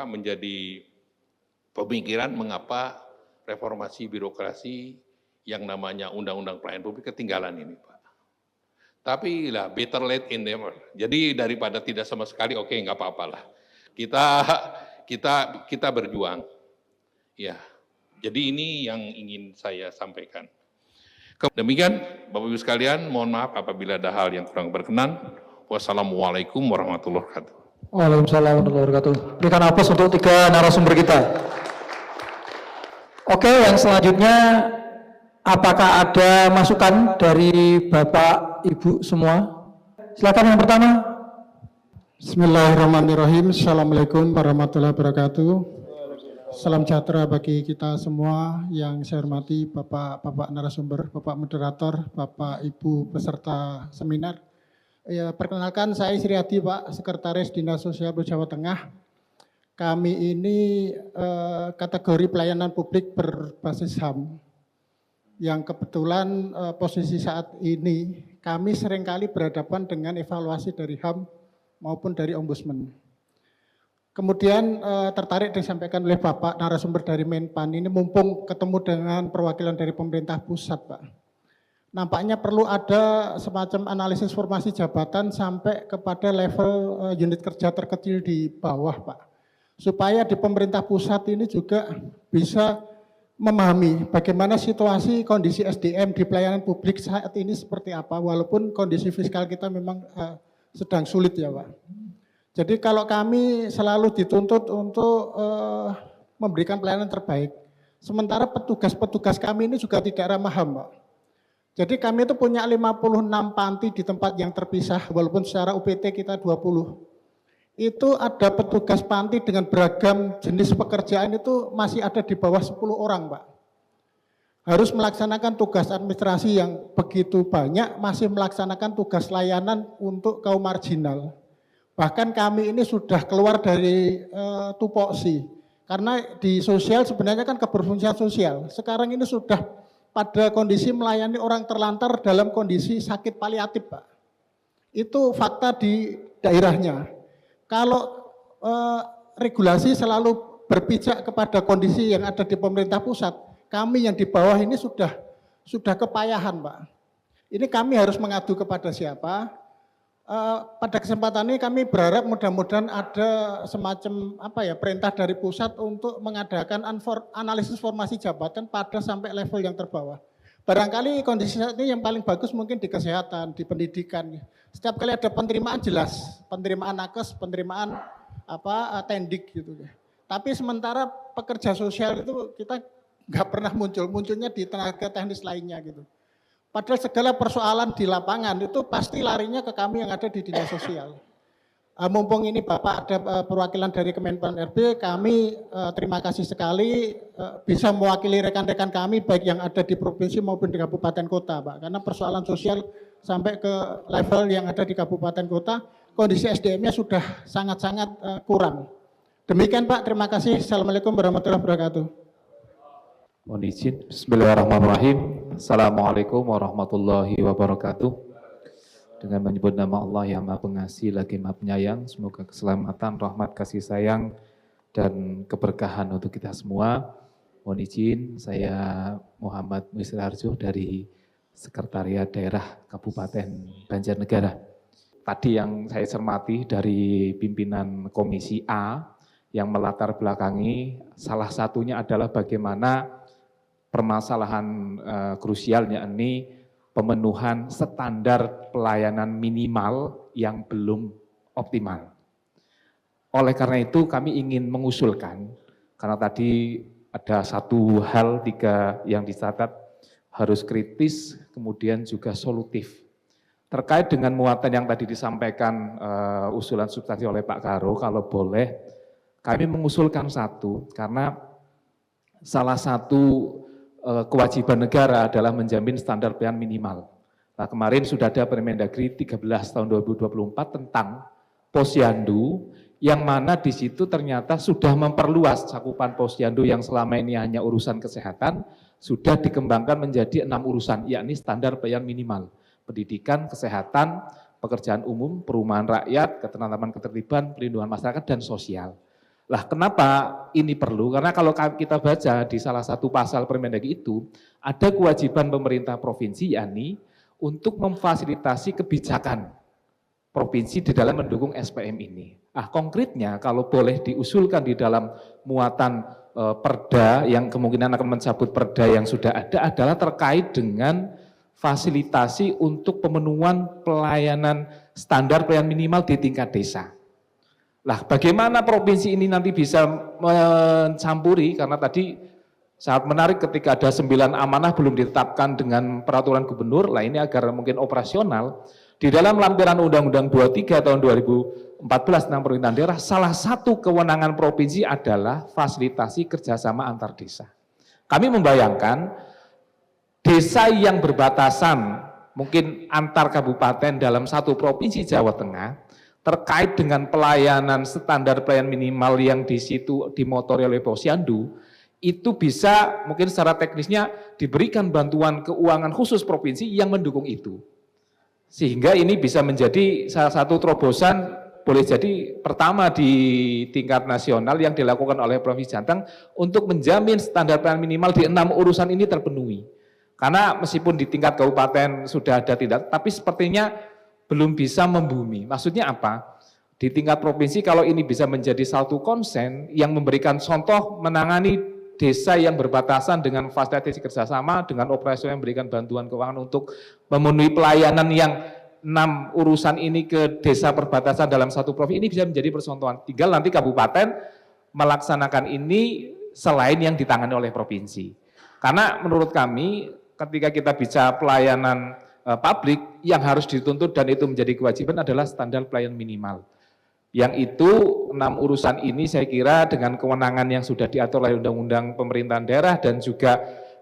menjadi pemikiran mengapa reformasi birokrasi yang namanya Undang-Undang Pelayanan Publik ketinggalan ini, Pak. Tapi lah better late in never. Jadi daripada tidak sama sekali, oke, nggak apa-apalah. Kita berjuang. Ya. Jadi ini yang ingin saya sampaikan. Demikian, Bapak Ibu sekalian, mohon maaf apabila ada hal yang kurang berkenan. Wassalamualaikum warahmatullahi wabarakatuh. Waalaikumsalam warahmatullahi wabarakatuh. Berikan aplaus untuk 3 narasumber kita. Oke, yang selanjutnya, apakah ada masukan dari Bapak, Ibu semua? Silakan yang pertama. Bismillahirrahmanirrahim. Assalamualaikum warahmatullahi wabarakatuh. Salam sejahtera bagi kita semua yang saya hormati Bapak narasumber, Bapak moderator, Bapak Ibu peserta seminar. Ya, perkenalkan saya Sriadi, Pak, Sekretaris Dinas Sosial Jawa Tengah. Kami ini kategori pelayanan publik berbasis HAM. Yang kebetulan posisi saat ini kami seringkali berhadapan dengan evaluasi dari HAM maupun dari Ombudsman. Kemudian tertarik disampaikan oleh Bapak narasumber dari Menpan ini, mumpung ketemu dengan perwakilan dari pemerintah pusat, Pak. Nampaknya perlu ada semacam analisis formasi jabatan sampai kepada level unit kerja terkecil di bawah, Pak. Supaya di pemerintah pusat ini juga bisa memahami bagaimana situasi kondisi SDM di pelayanan publik saat ini seperti apa, walaupun kondisi fiskal kita memang sedang sulit ya, Pak. Jadi kalau kami selalu dituntut untuk memberikan pelayanan terbaik, sementara petugas-petugas kami ini juga tidak ramah HAM, Pak. Jadi kami itu punya 56 panti di tempat yang terpisah, walaupun secara UPT kita 20. Itu ada petugas panti dengan beragam jenis pekerjaan itu masih ada di bawah 10 orang, Pak. harus melaksanakan tugas administrasi yang begitu banyak, masih melaksanakan tugas layanan untuk kaum marginal. Bahkan kami ini sudah keluar dari tupoksi, karena di sosial sebenarnya kan keberfungsian sosial. Sekarang ini sudah pada kondisi melayani orang terlantar dalam kondisi sakit paliatif, Pak. Itu fakta di daerahnya. Kalau regulasi selalu berpijak kepada kondisi yang ada di pemerintah pusat, kami yang di bawah ini sudah kepayahan, Pak. Ini kami harus mengadu kepada siapa? Pada kesempatan ini kami berharap mudah-mudahan ada semacam perintah dari pusat untuk mengadakan analisis formasi jabatan pada sampai level yang terbawah. Barangkali kondisi saat ini yang paling bagus mungkin di kesehatan, di pendidikan. Setiap kali ada penerimaan jelas, penerimaan nakes, penerimaan tendik gitu. Tapi sementara pekerja sosial itu kita nggak pernah munculnya di tenaga teknis lainnya gitu. Padahal segala persoalan di lapangan itu pasti larinya ke kami yang ada di dinas sosial. Mumpung ini Bapak ada perwakilan dari Kemenpan RB, kami terima kasih sekali bisa mewakili rekan-rekan kami baik yang ada di provinsi maupun di kabupaten kota, Pak. Karena persoalan sosial sampai ke level yang ada di kabupaten kota, kondisi SDM-nya sudah sangat-sangat kurang. Demikian Pak, terima kasih. Assalamualaikum warahmatullahi wabarakatuh. Mohon izin, bismillahirrahmanirrahim. Assalamualaikum warahmatullahi wabarakatuh. Dengan menyebut nama Allah yang Maha Pengasih lagi Maha Penyayang, semoga keselamatan, rahmat, kasih sayang, dan keberkahan untuk kita semua. Mohon izin, saya Muhammad Musliharjo dari Sekretariat Daerah Kabupaten Banjarnegara. Tadi yang saya cermati dari pimpinan Komisi A yang melatar belakangi, salah satunya adalah bagaimana permasalahan krusialnya ini pemenuhan standar pelayanan minimal yang belum optimal. Oleh karena itu kami ingin mengusulkan, karena tadi ada satu hal 3 yang dicatat, harus kritis, kemudian juga solutif. Terkait dengan muatan yang tadi disampaikan usulan substansi oleh Pak Karo, kalau boleh kami mengusulkan satu, karena salah satu kewajiban negara adalah menjamin standar pelayanan minimal. Nah, kemarin sudah ada Permendagri 13 tahun 2024 tentang posyandu, yang mana di situ ternyata sudah memperluas cakupan posyandu yang selama ini hanya urusan kesehatan, sudah dikembangkan menjadi 6 urusan, yakni standar pelayanan minimal. Pendidikan, kesehatan, pekerjaan umum, perumahan rakyat, ketentraman ketertiban, pelindungan masyarakat, dan sosial. Lah kenapa ini perlu? Karena kalau kita baca di salah satu pasal Permendagri itu, ada kewajiban pemerintah provinsi, yakni untuk memfasilitasi kebijakan provinsi di dalam mendukung SPM ini. Konkretnya kalau boleh diusulkan di dalam muatan perda yang kemungkinan akan mencabut perda yang sudah ada adalah terkait dengan fasilitasi untuk pemenuhan pelayanan standar pelayanan minimal di tingkat desa. Lah bagaimana provinsi ini nanti bisa mencampuri, karena tadi sangat menarik ketika ada 9 amanah belum ditetapkan dengan peraturan gubernur, lah ini agar mungkin operasional. Di dalam lampiran Undang-Undang 23 tahun 2014 tentang pemerintahan daerah, salah satu kewenangan provinsi adalah fasilitasi kerjasama antar desa. Kami membayangkan desa yang berbatasan mungkin antar kabupaten dalam satu provinsi Jawa Tengah, terkait dengan pelayanan standar pelayanan minimal yang di situ dimotori oleh posyandu, itu bisa mungkin secara teknisnya diberikan bantuan keuangan khusus provinsi yang mendukung itu. Sehingga ini bisa menjadi salah satu terobosan, boleh jadi pertama di tingkat nasional yang dilakukan oleh Provinsi Jateng untuk menjamin standar pelayanan minimal di 6 urusan ini terpenuhi. Karena meskipun di tingkat kabupaten sudah ada tindak, tapi sepertinya belum bisa membumi. Maksudnya apa? Di tingkat provinsi kalau ini bisa menjadi satu konsen yang memberikan contoh menangani desa yang berbatasan dengan fasilitasi kerjasama, dengan operasi yang memberikan bantuan keuangan untuk memenuhi pelayanan yang 6 urusan ini ke desa perbatasan dalam satu provinsi, ini bisa menjadi percontohan. Tinggal nanti kabupaten melaksanakan ini selain yang ditangani oleh provinsi. Karena menurut kami ketika kita bicara pelayanan publik yang harus dituntut dan itu menjadi kewajiban adalah standar pelayanan minimal. Yang itu 6 urusan ini saya kira dengan kewenangan yang sudah diatur oleh Undang-Undang Pemerintahan Daerah dan juga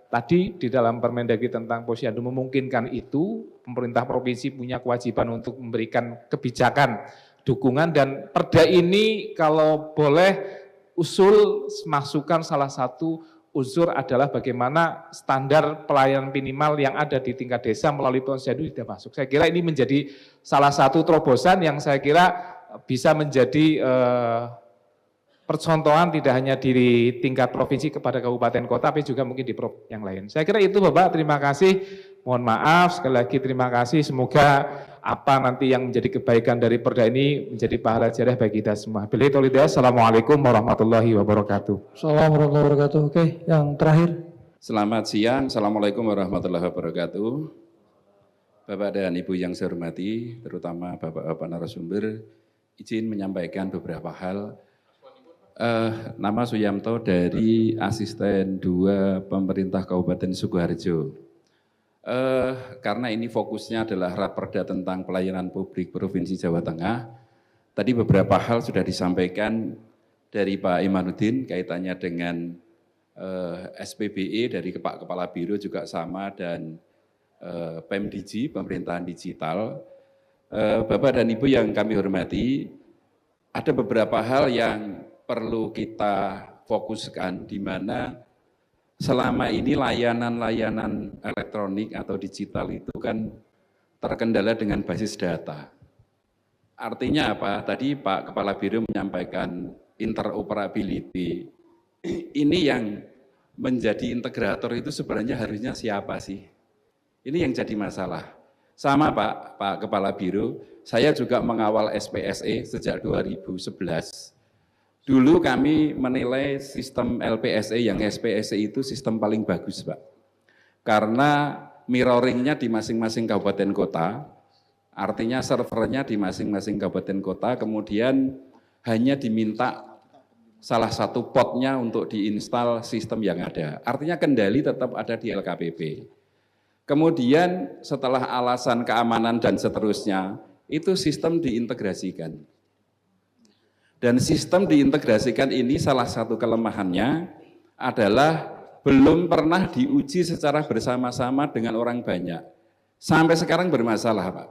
tadi di dalam Permendagri tentang Posyandu memungkinkan itu, pemerintah provinsi punya kewajiban untuk memberikan kebijakan, dukungan, dan perda ini kalau boleh usul masukan salah satu unsur adalah bagaimana standar pelayanan minimal yang ada di tingkat desa melalui Posyandu tidak masuk. Saya kira ini menjadi salah satu terobosan yang saya kira bisa menjadi percontohan tidak hanya di tingkat provinsi kepada kabupaten kota, tapi juga mungkin di yang lain. Saya kira itu Bapak, terima kasih. Mohon maaf, sekali lagi terima kasih. Semoga apa nanti yang menjadi kebaikan dari perda ini menjadi pahala jarah bagi kita semua. Billahi taufiq hidayah. Assalamualaikum warahmatullahi wabarakatuh. Assalamualaikum warahmatullahi wabarakatuh. Oke, yang terakhir. Selamat siang, Assalamualaikum warahmatullahi wabarakatuh. Bapak dan Ibu yang saya hormati, terutama Bapak-Bapak narasumber, izin menyampaikan beberapa hal. Nama Suyamto dari Asisten 2 Pemerintah Kabupaten Sukoharjo. Karena ini fokusnya adalah Raperda tentang pelayanan publik Provinsi Jawa Tengah, tadi beberapa hal sudah disampaikan dari Pak Imanuddin kaitannya dengan SPBE dari Pak Kepala Biro juga sama, dan PemDigi, Pemerintahan Digital. Bapak dan Ibu yang kami hormati, ada beberapa hal yang perlu kita fokuskan, di mana selama ini layanan-layanan elektronik atau digital itu kan terkendala dengan basis data. Artinya apa? Tadi Pak Kepala Biro menyampaikan interoperability. Ini yang menjadi integrator itu sebenarnya harusnya siapa sih? Ini yang jadi masalah. Sama Pak Kepala Biro, saya juga mengawal SPSE sejak 2011. Dulu kami menilai sistem LPSE yang SPSE itu sistem paling bagus, Pak. Karena mirroringnya di masing-masing kabupaten kota, artinya servernya di masing-masing kabupaten kota, kemudian hanya diminta salah satu potnya untuk diinstal sistem yang ada. Artinya kendali tetap ada di LKPP. Kemudian setelah alasan keamanan dan seterusnya, itu sistem diintegrasikan. Dan sistem diintegrasikan ini salah satu kelemahannya adalah belum pernah diuji secara bersama-sama dengan orang banyak. Sampai sekarang bermasalah, Pak.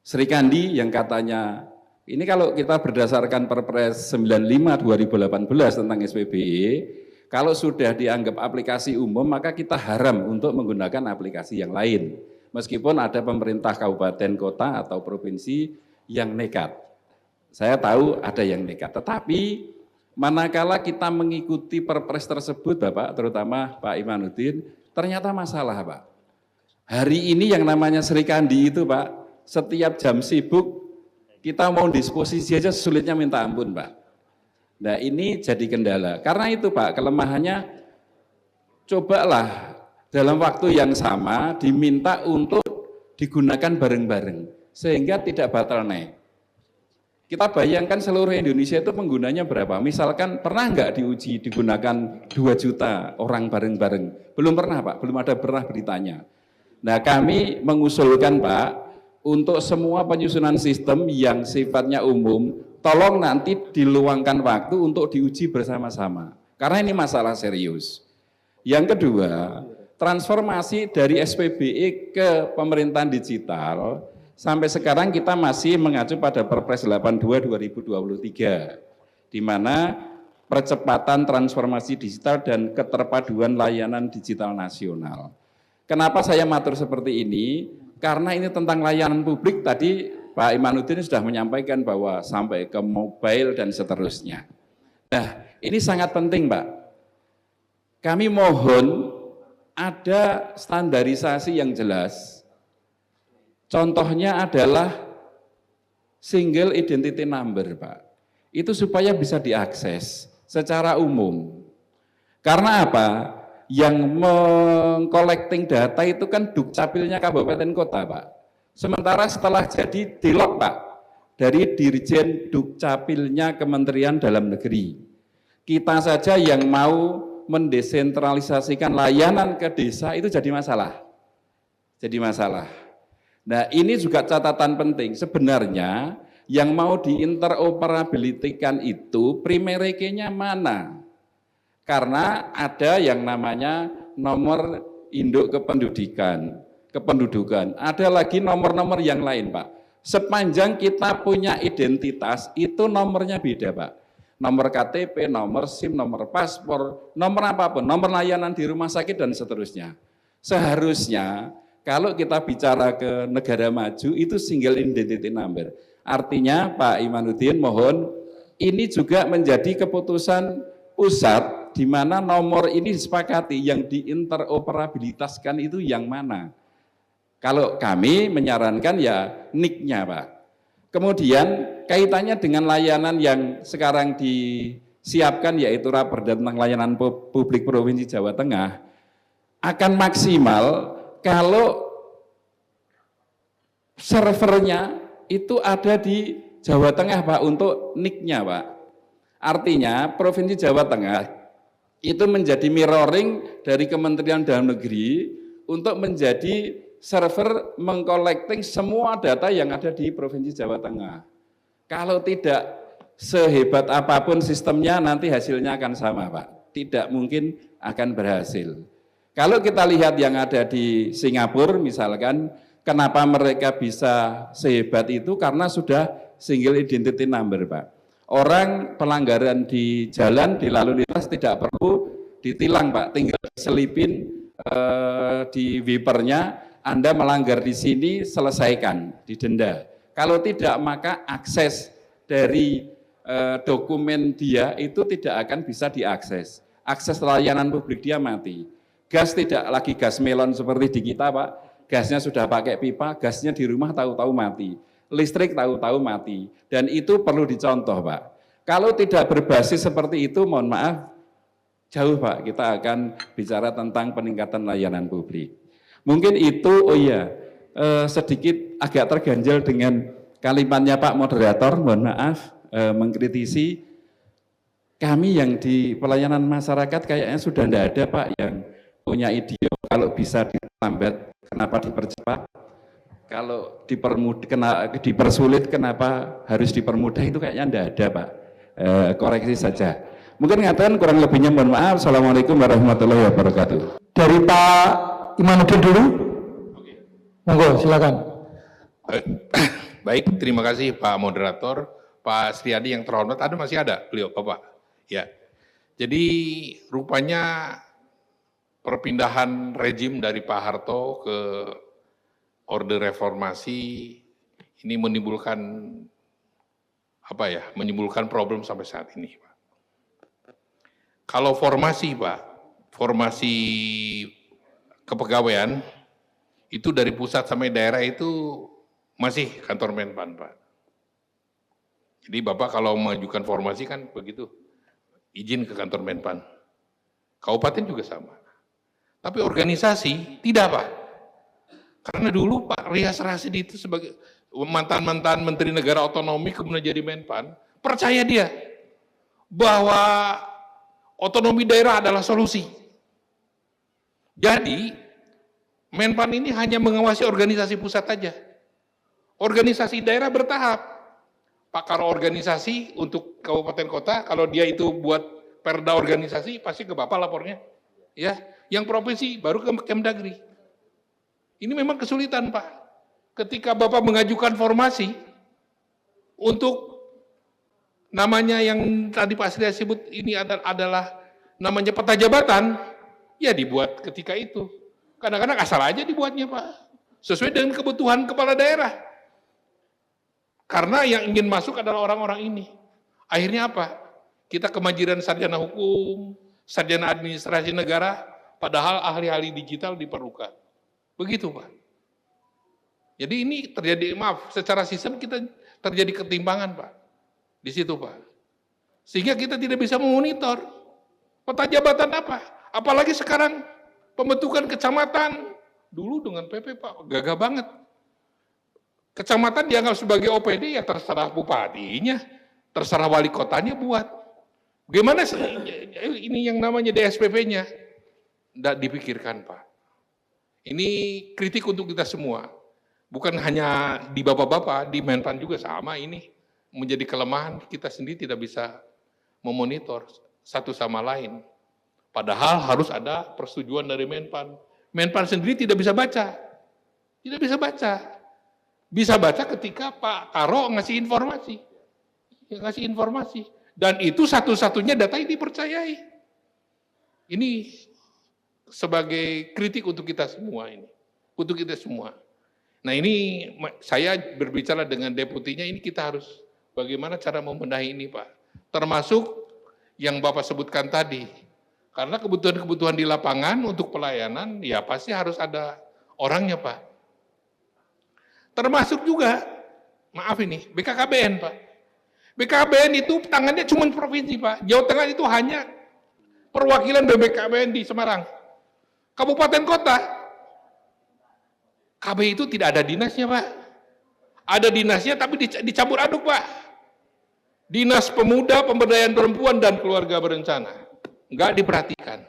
Sri Kandi yang katanya, ini kalau kita berdasarkan Perpres 95 2018 tentang SPBE, kalau sudah dianggap aplikasi umum, maka kita haram untuk menggunakan aplikasi yang lain. Meskipun ada pemerintah kabupaten, kota, atau provinsi yang nekat. Saya tahu ada yang nekat, tetapi manakala kita mengikuti perpres tersebut, Bapak, terutama Pak Imanuddin, ternyata masalah, Pak. Hari ini yang namanya Sri Kandi itu, Pak, setiap jam sibuk, kita mau disposisi aja sulitnya minta ampun, Pak. Nah ini jadi kendala. Karena itu, Pak, kelemahannya, cobalah dalam waktu yang sama diminta untuk digunakan bareng-bareng, sehingga tidak bottleneck. Kita bayangkan seluruh Indonesia itu penggunanya berapa? Misalkan pernah nggak diuji digunakan 2 juta orang bareng-bareng? Belum pernah, Pak, belum ada pernah beritanya. Nah kami mengusulkan, Pak, untuk semua penyusunan sistem yang sifatnya umum, tolong nanti diluangkan waktu untuk diuji bersama-sama. Karena ini masalah serius. Yang kedua, transformasi dari SPBE ke pemerintahan digital, sampai sekarang kita masih mengacu pada Perpres 82 2023, di mana percepatan transformasi digital dan keterpaduan layanan digital nasional. Kenapa saya matur seperti ini? Karena ini tentang layanan publik, tadi Pak Imanuddin sudah menyampaikan bahwa sampai ke mobile dan seterusnya. Nah, ini sangat penting, Pak. Kami mohon ada standarisasi yang jelas. Contohnya adalah single identity number, Pak. Itu supaya bisa diakses secara umum. Karena apa? Yang mengcollecting data itu kan dukcapilnya kabupaten kota, Pak. Sementara setelah jadi dilog, Pak, dari Dirjen Dukcapilnya Kementerian Dalam Negeri. Kita saja yang mau mendesentralisasikan layanan ke desa itu jadi masalah. Jadi masalah. Nah ini juga catatan penting, sebenarnya yang mau diinteroperabilitikan itu primary key-nya mana? Karena ada yang namanya nomor induk kependudukan. Ada lagi nomor-nomor yang lain, Pak. Sepanjang kita punya identitas, itu nomornya beda, Pak. Nomor KTP, nomor SIM, nomor paspor, nomor apapun, nomor layanan di rumah sakit dan seterusnya. Seharusnya kalau kita bicara ke negara maju itu single identity number. Artinya Pak Imanuddin mohon ini juga menjadi keputusan pusat di mana nomor ini disepakati yang diinteroperabilitaskan itu yang mana. Kalau kami menyarankan ya NIK-nya Pak. Kemudian kaitannya dengan layanan yang sekarang disiapkan yaitu Raperda tentang layanan publik Provinsi Jawa Tengah akan maksimal kalau servernya itu ada di Jawa Tengah Pak untuk NIK-nya Pak. Artinya Provinsi Jawa Tengah itu menjadi mirroring dari Kementerian Dalam Negeri untuk menjadi server mengkolekting semua data yang ada di Provinsi Jawa Tengah. Kalau tidak sehebat apapun sistemnya nanti hasilnya akan sama Pak. Tidak mungkin akan berhasil. Kalau kita lihat yang ada di Singapura misalkan, kenapa mereka bisa sehebat itu? Karena sudah single identity number Pak. Orang pelanggaran di jalan, di lalu lintas tidak perlu ditilang Pak, tinggal selipin di wipernya, Anda melanggar di sini, selesaikan, didenda. Kalau tidak, maka akses dari dokumen dia itu tidak akan bisa diakses. Akses layanan publik dia mati. Gas tidak lagi gas melon seperti di kita Pak, gasnya sudah pakai pipa, gasnya di rumah tahu-tahu mati. Listrik tahu-tahu mati. Dan itu perlu dicontoh Pak. Kalau tidak berbasis seperti itu, mohon maaf, jauh Pak, kita akan bicara tentang peningkatan layanan publik. Mungkin itu, sedikit agak terganjal dengan kalimatnya Pak Moderator, mohon maaf, mengkritisi. Kami yang di pelayanan masyarakat kayaknya sudah tidak ada Pak yang punya ide kalau bisa dilambat, kenapa dipercepat? Kalau dipersulit, kenapa harus dipermudah? Itu kayaknya tidak ada Pak. Koreksi saja. Mungkin ngatakan kurang lebihnya mohon maaf. Assalamualaikum warahmatullahi wabarakatuh. Dari Pak Imanuddin dulu. Monggo, silakan. Baik, terima kasih Pak Moderator. Pak Sriadi yang terhormat, masih ada beliau Bapak? Ya. Jadi rupanya perpindahan rejim dari Pak Harto ke Orde Reformasi ini menimbulkan menimbulkan problem sampai saat ini, Pak. Kalau formasi, Pak, formasi kepegawaian itu dari pusat sampai daerah itu masih kantor Menpan, Pak. Jadi Bapak kalau mengajukan formasi kan begitu, izin ke kantor Menpan. Kabupaten juga sama. Tapi organisasi tidak, Pak. Karena dulu Pak Rias Rasid itu sebagai mantan-mantan Menteri Negara Otonomi kemudian jadi Menpan, percaya dia bahwa otonomi daerah adalah solusi. Jadi Menpan ini hanya mengawasi organisasi pusat saja. Organisasi daerah bertahap. Pak, kalau organisasi untuk kabupaten kota, kalau dia itu buat perda organisasi, pasti ke Bapak lapornya. Ya, yang provinsi baru ke Kemdagri. Ini memang kesulitan, Pak. Ketika Bapak mengajukan formasi untuk namanya yang tadi Pak Sri sebut ini adalah namanya peta jabatan, ya dibuat ketika itu. Kadang-kadang asal aja dibuatnya, Pak. Sesuai dengan kebutuhan kepala daerah. Karena yang ingin masuk adalah orang-orang ini. Akhirnya apa? Kita kemajuan sarjana hukum, sarjana administrasi negara, padahal ahli-ahli digital diperlukan. Begitu, Pak. Jadi ini terjadi, secara sistem kita terjadi ketimpangan, Pak. Di situ, Pak. Sehingga kita tidak bisa memonitor peta jabatan apa. Apalagi sekarang pembentukan kecamatan. Dulu dengan PP, Pak, gagah banget. Kecamatan dianggap sebagai OPD, ya terserah bupatinya, terserah wali kotanya buat. Bagaimana ini yang namanya DSPP-nya? Tidak dipikirkan, Pak. Ini kritik untuk kita semua. Bukan hanya di bapak-bapak, di Menpan juga sama ini. Menjadi kelemahan, kita sendiri tidak bisa memonitor satu sama lain. Padahal harus ada persetujuan dari Menpan. Menpan sendiri tidak bisa baca. Tidak bisa baca. Bisa baca ketika Pak Karo ngasih informasi. Ya, ngasih informasi. Dan itu satu-satunya data yang dipercayai. Ini sebagai kritik untuk kita semua ini. Untuk kita semua. Nah ini saya berbicara dengan deputinya, ini kita harus bagaimana cara membenahi ini Pak. Termasuk yang Bapak sebutkan tadi. Karena kebutuhan-kebutuhan di lapangan untuk pelayanan, ya pasti harus ada orangnya Pak. Termasuk juga, maaf ini, BKKBN Pak. BKKBN itu tangannya cuma provinsi Pak. Jawa Tengah itu hanya perwakilan BKKBN di Semarang. Kabupaten kota, KB itu tidak ada dinasnya Pak. Ada dinasnya tapi dicampur aduk Pak. Dinas Pemuda, Pemberdayaan Perempuan dan Keluarga Berencana. Enggak diperhatikan.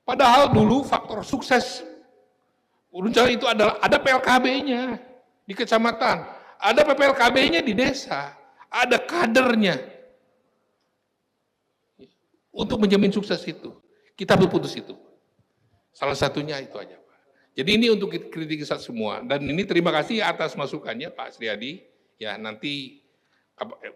Padahal dulu faktor sukses berencana itu adalah ada PLKB-nya di kecamatan, ada PPLKB-nya di desa, ada kadernya untuk menjamin sukses itu. Kita berputus itu. Salah satunya itu aja Pak. Jadi ini untuk kritik kita semua. Dan ini terima kasih atas masukannya Pak Sriadi. Ya nanti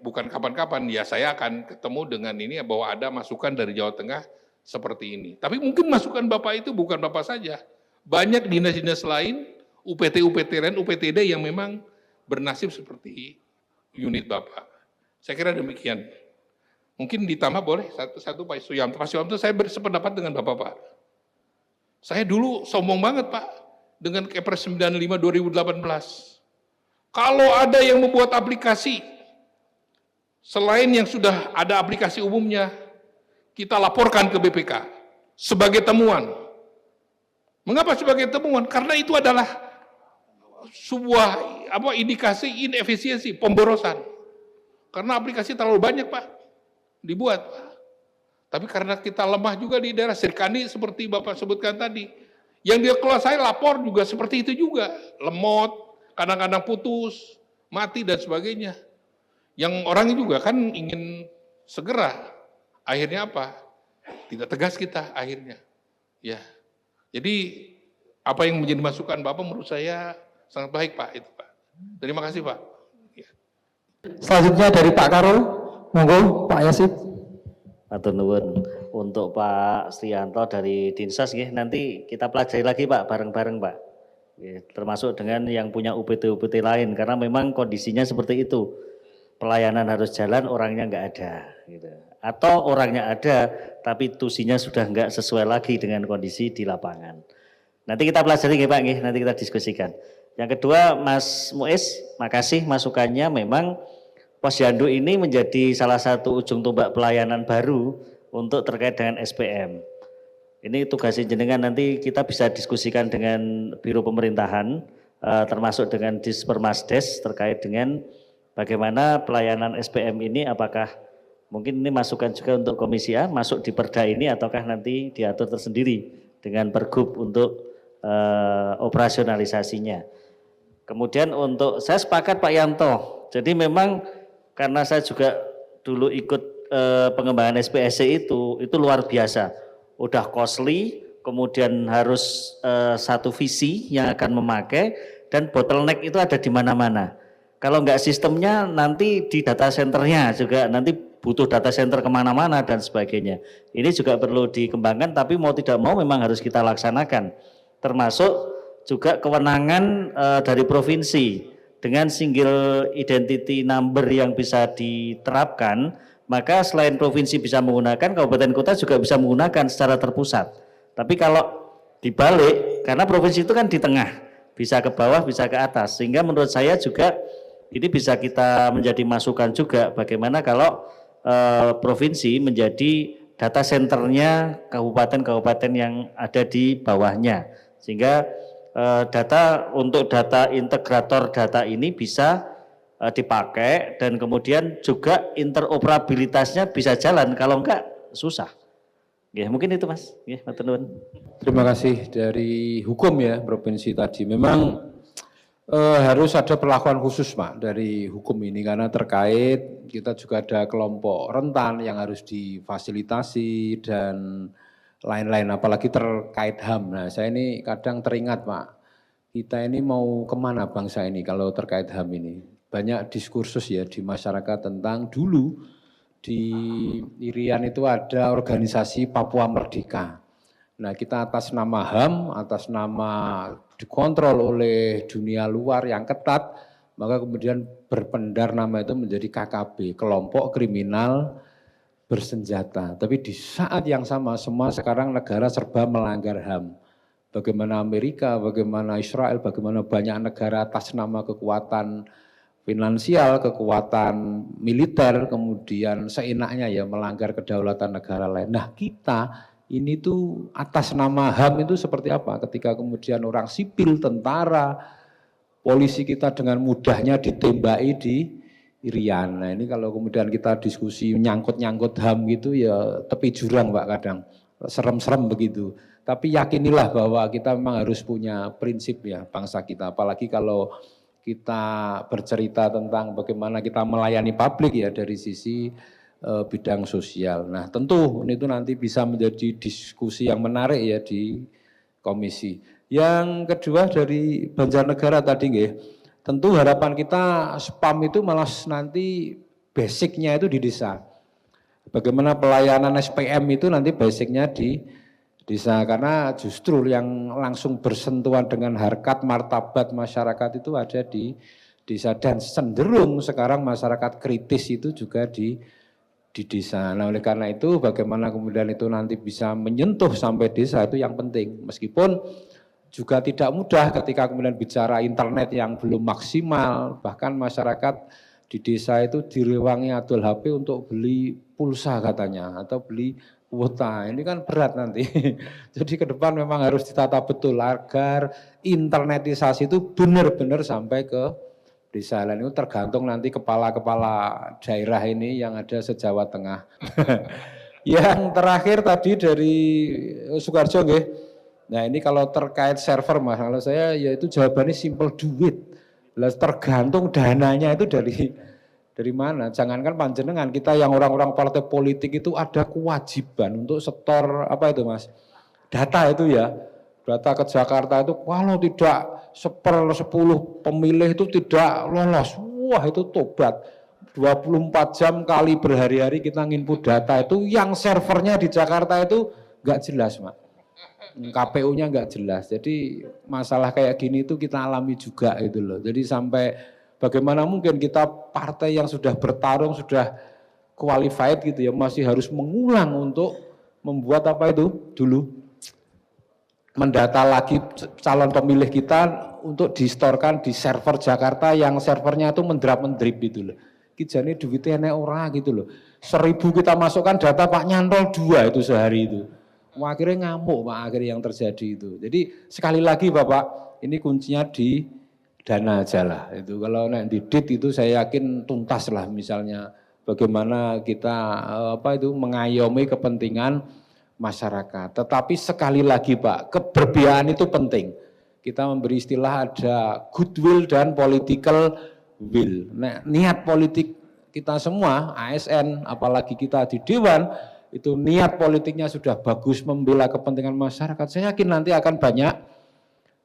bukan kapan-kapan ya saya akan ketemu dengan ini bahwa ada masukan dari Jawa Tengah seperti ini. Tapi mungkin masukan Bapak itu bukan Bapak saja. Banyak dinas-dinas lain, UPT lain, UPTD yang memang bernasib seperti unit Bapak. Saya kira demikian. Mungkin ditambah boleh satu Pak Suyanto. Pak Suyanto saya bersependapat dengan Bapak. Saya dulu sombong banget Pak dengan Kepres 95 2018. Kalau ada yang membuat aplikasi selain yang sudah ada aplikasi umumnya, kita laporkan ke BPK sebagai temuan. Mengapa sebagai temuan? Karena itu adalah sebuah indikasi inefisiensi, pemborosan. Karena aplikasi terlalu banyak Pak dibuat. Tapi karena kita lemah juga di daerah Sirkani seperti Bapak sebutkan tadi. Yang dia keluar saya lapor juga seperti itu juga. Lemot, kadang-kadang putus, mati dan sebagainya. Yang orangnya juga kan ingin segera. Akhirnya apa? Tidak tegas kita akhirnya. Ya. Jadi apa yang menjadi masukan Bapak menurut saya sangat baik Pak itu Pak. Terima kasih Pak. Ya. Selanjutnya dari Pak Karo, monggo Pak Yasib. Atur nuwun. Untuk Pak Sriyanto dari Dinsas nanti kita pelajari lagi Pak bareng-bareng Pak. Termasuk dengan yang punya UPT lain karena memang kondisinya seperti itu. Pelayanan harus jalan, orangnya nggak ada gitu. Atau orangnya ada tapi tusinya sudah nggak sesuai lagi dengan kondisi di lapangan. Nanti kita pelajari Pak, nanti kita diskusikan. Yang kedua Mas Muiz, makasih masukannya. Memang Posyandu ini menjadi salah satu ujung tombak pelayanan baru untuk terkait dengan SPM. Ini tugas jenengan, nanti kita bisa diskusikan dengan Biro Pemerintahan, termasuk dengan Dispermasdes terkait dengan bagaimana pelayanan SPM ini, apakah mungkin ini masukan juga untuk Komisi A, masuk di Perda ini ataukah nanti diatur tersendiri dengan Pergub untuk operasionalisasinya. Kemudian untuk, saya sepakat Pak Yanto, jadi memang karena saya juga dulu ikut pengembangan SPSC itu luar biasa. Udah costly, kemudian harus satu visi yang akan memakai, dan bottleneck itu ada di mana-mana. Kalau enggak sistemnya nanti di data centernya juga nanti butuh data center kemana-mana dan sebagainya. Ini juga perlu dikembangkan, tapi mau tidak mau memang harus kita laksanakan. Termasuk juga kewenangan dari provinsi. Dengan single identity number yang bisa diterapkan, maka selain provinsi bisa menggunakan, kabupaten kota juga bisa menggunakan secara terpusat. Tapi kalau dibalik, karena provinsi itu kan di tengah, bisa ke bawah, bisa ke atas. Sehingga menurut saya juga ini bisa kita menjadi masukan juga bagaimana kalau provinsi menjadi data centernya kabupaten-kabupaten yang ada di bawahnya. Sehingga data untuk data integrator data ini bisa dipakai dan kemudian juga interoperabilitasnya bisa jalan, kalau enggak susah. Ya, mungkin itu Mas. Ya, matur nuwun. Terima kasih. Dari hukum ya provinsi tadi memang harus ada perlakuan khusus Pak dari hukum ini karena terkait kita juga ada kelompok rentan yang harus difasilitasi dan lain-lain, apalagi terkait HAM. Nah, saya ini kadang teringat Pak, kita ini mau kemana bangsa ini kalau terkait HAM ini. Banyak diskursus ya di masyarakat tentang dulu di Irian itu ada organisasi Papua Merdeka. Nah, kita atas nama HAM, atas nama dikontrol oleh dunia luar yang ketat, maka kemudian berpendar nama itu menjadi KKB, kelompok kriminal bersenjata. Tapi di saat yang sama, semua sekarang negara serba melanggar HAM. Bagaimana Amerika, bagaimana Israel, bagaimana banyak negara atas nama kekuatan finansial, kekuatan militer, kemudian seenaknya ya melanggar kedaulatan negara lain. Nah, kita ini tuh atas nama HAM itu seperti apa? Ketika kemudian orang sipil, tentara, polisi kita dengan mudahnya ditembaki di Irian. Nah, ini kalau kemudian kita diskusi nyangkut-nyangkut HAM gitu ya tepi jurang Pak kadang. Serem-serem begitu. Tapi yakinilah bahwa kita memang harus punya prinsip ya bangsa kita. Apalagi kalau kita bercerita tentang bagaimana kita melayani publik ya dari sisi bidang sosial. Nah, tentu itu nanti bisa menjadi diskusi yang menarik ya di komisi. Yang kedua dari Banjarnegara tadi nggih, tentu harapan kita spam itu malah nanti basicnya itu di desa. Bagaimana pelayanan SPM itu nanti basicnya di desa, karena justru yang langsung bersentuhan dengan harkat martabat masyarakat itu ada di desa, dan cenderung sekarang masyarakat kritis itu juga di desa. Nah, oleh karena itu bagaimana kemudian itu nanti bisa menyentuh sampai desa itu yang penting. Meskipun juga tidak mudah ketika kemudian bicara internet yang belum maksimal, bahkan masyarakat di desa itu direwangi adol HP untuk beli pulsa katanya atau beli kuota. Ini kan berat nanti. Jadi ke depan memang harus ditata betul agar internetisasi itu benar-benar sampai ke desa lain. Itu tergantung nanti kepala-kepala daerah ini yang ada se-Jawa Tengah. Yang terakhir tadi dari Sukarjo nggih. Nah, ini kalau terkait server Mas, kalau saya yaitu jawabannya simple, duit. Lah tergantung dananya itu dari mana. Jangankan panjenengan, kita yang orang-orang partai politik itu ada kewajiban untuk setor apa itu Mas? Data itu ya. Data ke Jakarta itu kalau tidak 1/10 pemilih itu tidak lolos. Wah, itu tobat. 24 jam kali berhari-hari kita nginput data itu, yang servernya di Jakarta itu enggak jelas, Mak. KPU-nya enggak jelas. Jadi masalah kayak gini itu kita alami juga itu loh. Jadi sampai bagaimana mungkin kita partai yang sudah bertarung, sudah qualified gitu ya, masih harus mengulang untuk membuat apa itu dulu, mendata lagi calon pemilih kita untuk distorkan di server Jakarta yang servernya itu mendrap-mendrip gitu loh. Kijane duitnya enek ora gitu loh. 1000 kita masukkan data Pak nyantol 2 itu sehari itu. Wah, akhirnya ngamuk Pak akhirnya yang terjadi itu. Jadi sekali lagi Bapak, ini kuncinya di dana aja lah. Itu kalau nanti dit itu saya yakin tuntas lah, misalnya bagaimana kita mengayomi kepentingan masyarakat. Tetapi sekali lagi Pak, keberpihakan itu penting. Kita memberi istilah ada goodwill dan political will. Nah, niat politik kita semua, ASN, apalagi kita di Dewan, itu niat politiknya sudah bagus membela kepentingan masyarakat. Saya yakin nanti akan banyak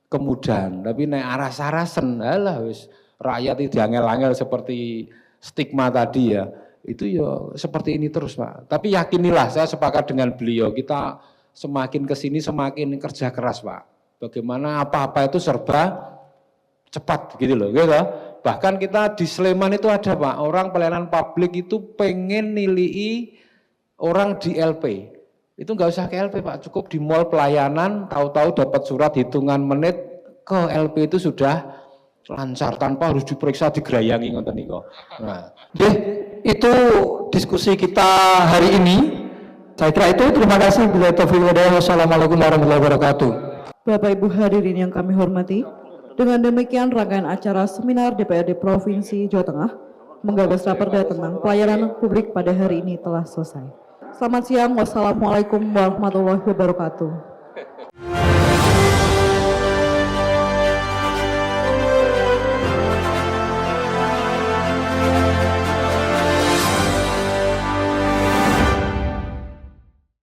kemudahan. Tapi nek aras-arasen, alah wis rakyat itu angel-angel seperti stigma tadi ya. Itu ya seperti ini terus Pak. Tapi yakinilah, saya sepakat dengan beliau, kita semakin kesini semakin kerja keras Pak. Bagaimana apa-apa itu serba cepat gitu loh. Gitu. Bahkan kita di Sleman itu ada Pak, orang pelayanan publik itu pengen nilai orang di LP. Itu nggak usah ke LP Pak, cukup di mall pelayanan, tahu-tahu dapat surat hitungan menit ke LP itu sudah lancar tanpa harus diperiksa digerayangi ngoten niku. Nah, itu diskusi kita hari ini. Saya kira itu, terima kasih. Wassalamualaikum warahmatullahi wabarakatuh. Bapak Ibu hadirin yang kami hormati, dengan demikian rangkaian acara seminar DPRD Provinsi Jawa Tengah menggagas raperda tentang pelayanan publik pada hari ini telah selesai. Selamat siang, wassalamualaikum warahmatullahi wabarakatuh.